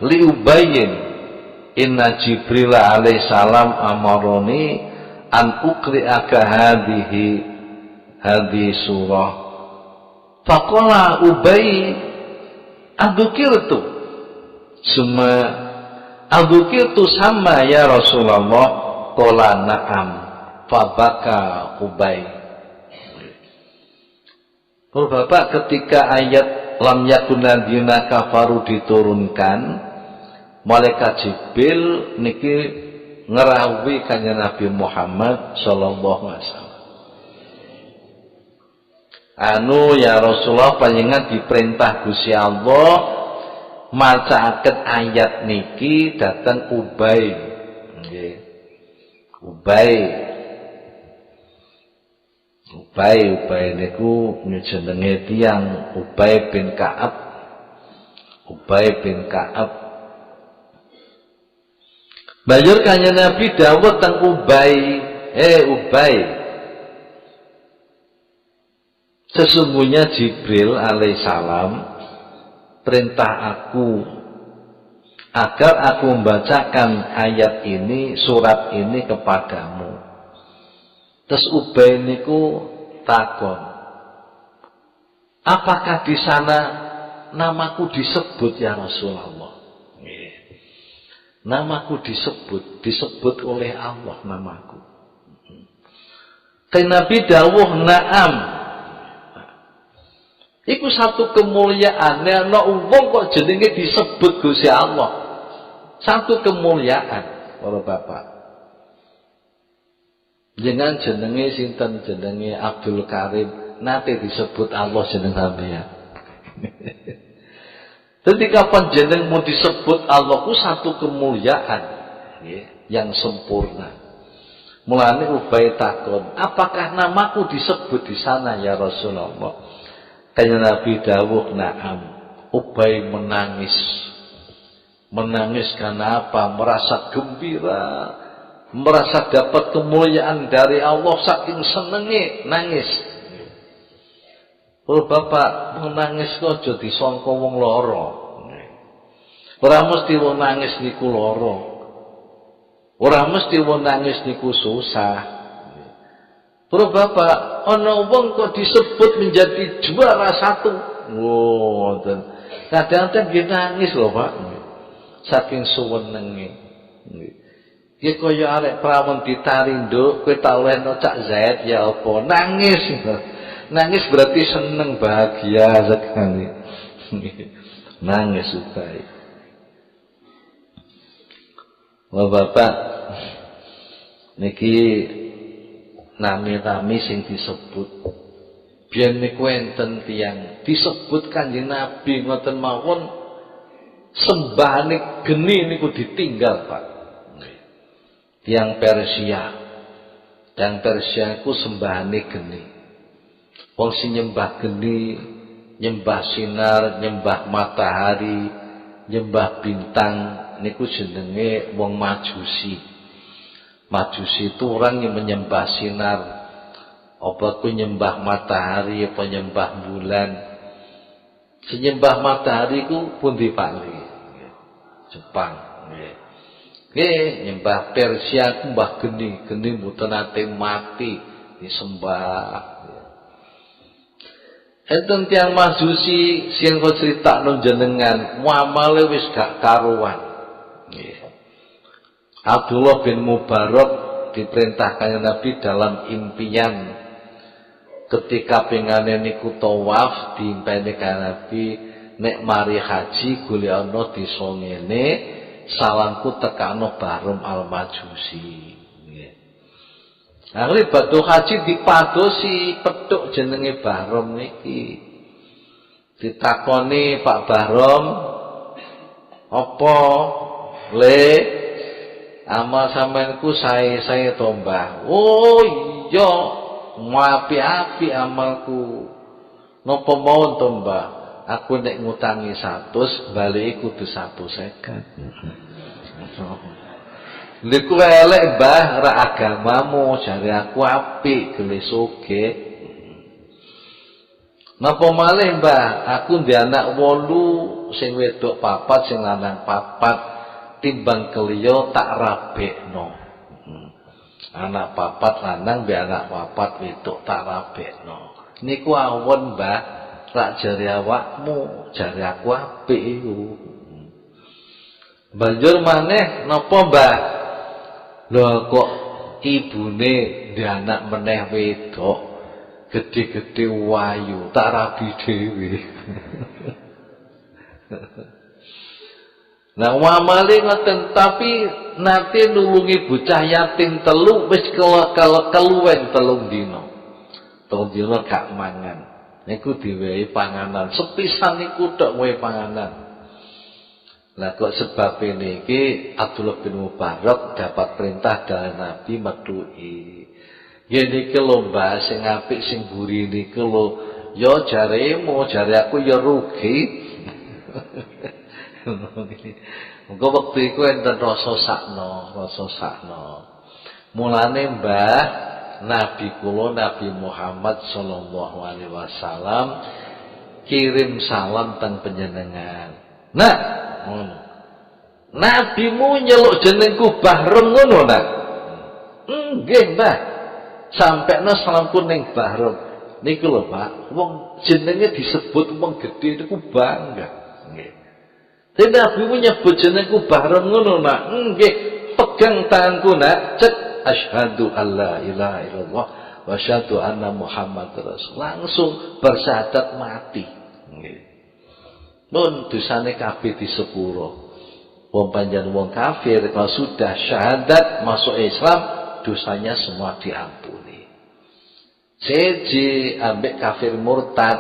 li Ubayyin inna Jibril alaihi salam amaroni an uqri'aka hadhihi surah. Faqala Ubay adukirtu summa adukirtu sama ya Rasulullah qala na'am fabaka Ubay. Bapak, ketika ayat lam yakun ladina kafaru diturunkan, malaikat Jibril niki ngerawi kanjeng Nabi Muhammad sallallahu alaihi wasallam. Ya Rasulullah panjenengan diperintah Gusti Allah macaaken ayat niki dateng Ubay. Nggih. Ubay niku jenenge tiyang Ubay bin Ka'ab. Banjur kanjeng Nabi dawuh teng Ubay, Ubay. Sesungguhnya Jibril alaihissalam perintah aku agar aku membacakan ayat ini, surat ini kepadamu. Terus Ubay niku takon, apakah di sana namaku disebut ya Rasulullah? Namaku disebut oleh Allah namaku. Kan Nabi dawuh na'am. Iku satu kemuliaan ana wong kok jenenge disebut Gusti Allah. Satu kemuliaan para bapak. Jangan jenenge sinten jenenge Abdul Karim nate disebut Allah jeneng sampeyan. Ketika panjenenganmu disebut Allah ku satu kemuliaan yang sempurna. Mulane Ubay takon, apakah namaku disebut di sana ya Rasulullah? Kanjeng Nabi dawuh na'am. Ubay menangis. Menangis karena apa? Merasa gembira. Merasa dapat kemuliaan dari Allah, saking senenge nangis. Oh bapak, menangis kok aja disangka wong lara. Ora mesti wong nangis niku lara. Ora mesti wong nangis niku susah. Bro bapak, ana wong kok disebut menjadi juara satu. Ngoten. Kadang-kadang nggih nangis lho, Pak. Saking suwenenge. Ya kaya arek prawan ditarindo, kowe tak olehno cak Zaid ya apa? Nangis. Nangis berarti seneng, bahagia sekali. Nangis Ubay. Wah bapak, niki nami-nami sing disebut. Biyen niku enten tiyang disebut Kanjeng Nabi ngoten mawon, sembahane geni niku ditinggal, Pak. Yang Persia iku sembahane geni. Wong sing nyembah geni, nyembah sinar, nyembah matahari, nyembah bintang niku jenenge wong Majusi. Majusi itu orang yang menyembah sinar. Apa ku nyembah matahari, apa nyembah bulan. Senyembah matahari ku pundi Pak? Jepang. Nyembah Persia ku mbah geni mboten nate mati disembah. Enten tiyang Majusi sing kok critakno jenengan muamale wis gak karuan. Abdullah bin Mubarak diperintahkan Nabi dalam impian ketika pengane niku tawaf diimpeni kan Nabi nek mari haji golekno desa ngene salamku tekano Bahrum al-Majusi. Nggih. Badhe haji dipadosi petuk jenenge Bahrum niki. Ditakoni Pak Bahrum, apa le amal sampeanku sae to Mbah? Oh iya, api-api amalku. Napa mawon to Mbah? Aku nek ngutangi 100, balike kudu 150. Niku elek Mbah, ra agamamu, jare aku apik gele soge. Napa malih Mbah, aku ndek anak 8, sing wedok 4, sing lanang 4, timbang keliya tak rabekno. Anak 4 lanang mbek anak 4 wedok tak rabekno. Niku awon Mbah, rak jare awakmu, jare aku apik iku. Banjur maneh napa Mbah? Lho kok ibune ndek anak meneh wedok gede-gede wayu tak rabi dhewe. Nah wamale ngoten, tapi nate nulungi bocah yatim 3 wis keluwen 3 dina. 3 dina gak mangan. Niku diwehi panganan, sepisan niku tok wehi panganan. Lah kok sebab niki Abdullah bin Mubarak dapat perintah dari Nabi metuhi. Yen iki lho Mbah sing apik sing buri niki lho, ya jaremu, jare aku ya rugi. Engko wektu iku enten rasa sakno. Mulane Mbah, Nabi kula Nabi Muhammad sallallahu alaihi wasallam kirim salam teng panjenengan. Nah, ngono. Nabimu nyeluk jenengku Bahrum ngono nak. Nggih, Mbah. Sampekna salamku ning Bahrum. Niku lho, Pak. Wong jenenge disebut wong gedhe niku bangga. Nggih. Dene Nabimu nyebut jenengku Bahrum ngono nak. Nggih, pegang tanganku nak. Cek asyhadu alla ilaha illallah wa asyhadu anna Muhammadar Rasul. Langsung bersyahadat mati. Nggih. Nun dosane kabeh disepuro. Wong panjenengan wong kafir kalau sudah syahadat masuk Islam, dosanya semua diampuni. Seji ambek kafir murtad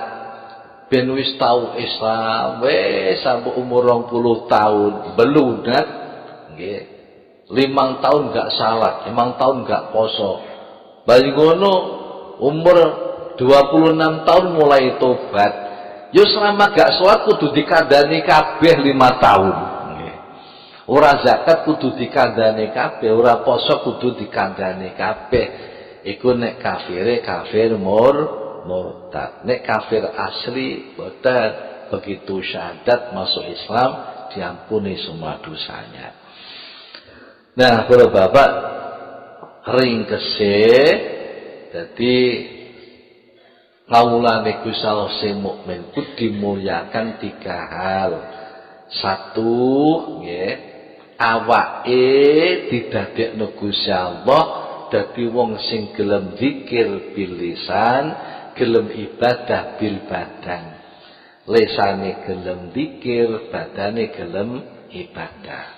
ben wis tau Islam wis sampai umur 20 tahun belunat nggih. 5 tahun enggak salat, 5 tahun enggak poso. Bari ngono umur 26 tahun mulai tobat. Yo selama gak sholat kudu dikandani kabeh 5 tahun. Ora zakat kudu dikandani kabeh, ora poso kudu dikandani kabeh. Iku nek kafire kafir murtad. Nek kafir asli boten, begitu syahadat masuk Islam diampuni semua dosanya. Nah, para bapak ringkese dadi kaulane Gusti Allah sing mukmin ku dimuliakan 3 hal. 1 nggih, awake didadekno Gusti Allah dadi wong sing gelem zikir bil lisan, gelem ibadah bil badan. Lisane gelem zikir, badane gelem ibadah.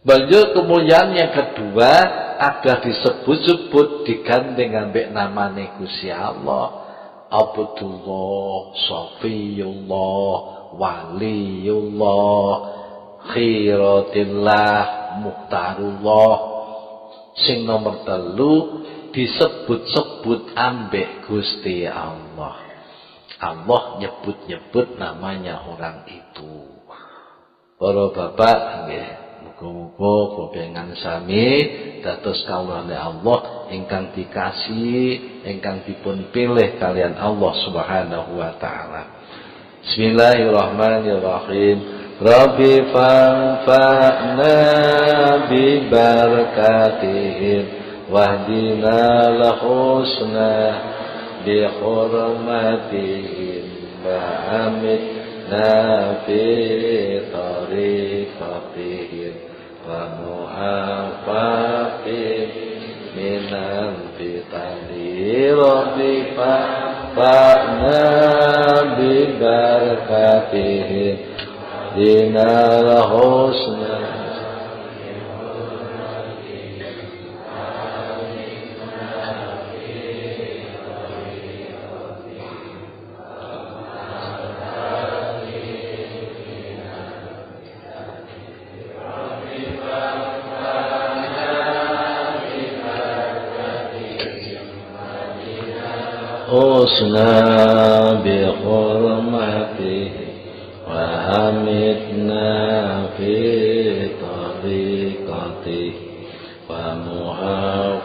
Banjur kemuliaan yang kedua ada disebut-sebut digandeng ambek namane Gusti Allah. Abdullah, Safiyullah, Waliyullah, Khiratillah, Muhtarullah. Sing nomor 3 disebut-sebut ambek Gusti Allah. Allah nyebut-nyebut namanya orang itu. Para bapak nggih, muga-muga kepengan sami dados kawulane Allah ingkang dikasihi, ingkang dipun pilih kalian Allah Subhanahu wa taala. Bismillahirrahmanirrahim. Rabbi fanfa'na bi barakatihim wahdina lahusna bi hurmatihim wa amitna fi tariqatihim wa mu'afafihim minan fitani. Rabbi fa'na bi barakatihim dinal husna. Husna bi hurmatihi wa amitna fi tariqatihi wa muhafatihi.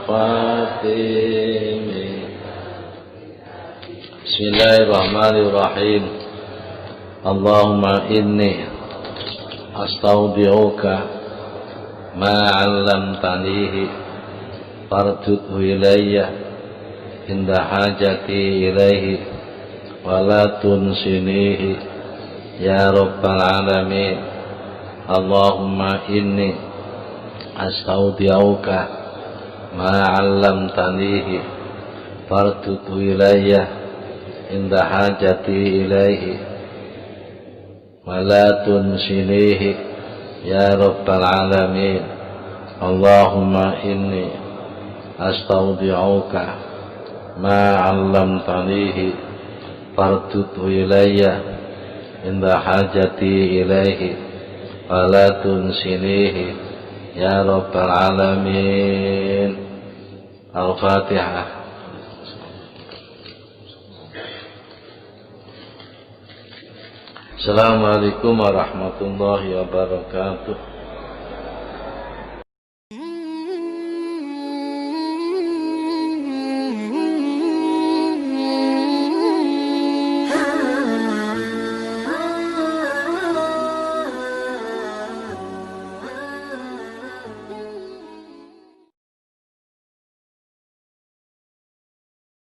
Bismillahirrahmanirrahim. Allahumma inni astaudi'uka ma 'allamtanihi fardudhu ilayya inda hajati ilaihi wa la tunsinihi ya rabbal alamin. Allahumma inni astaudi'uka ma 'allamtanihi fardudhu ilayya inda hajati ilaihi wa la tunsinihi ya rabbal alamin. Allahumma inni astaudi'uka ma 'allamtanihi fardudhu ilayya inda hajati ilaihi wa la tunsinihi ya rabbal alamin. Al-Fatihah. Assalamualaikum warahmatullahi wabarakatuh.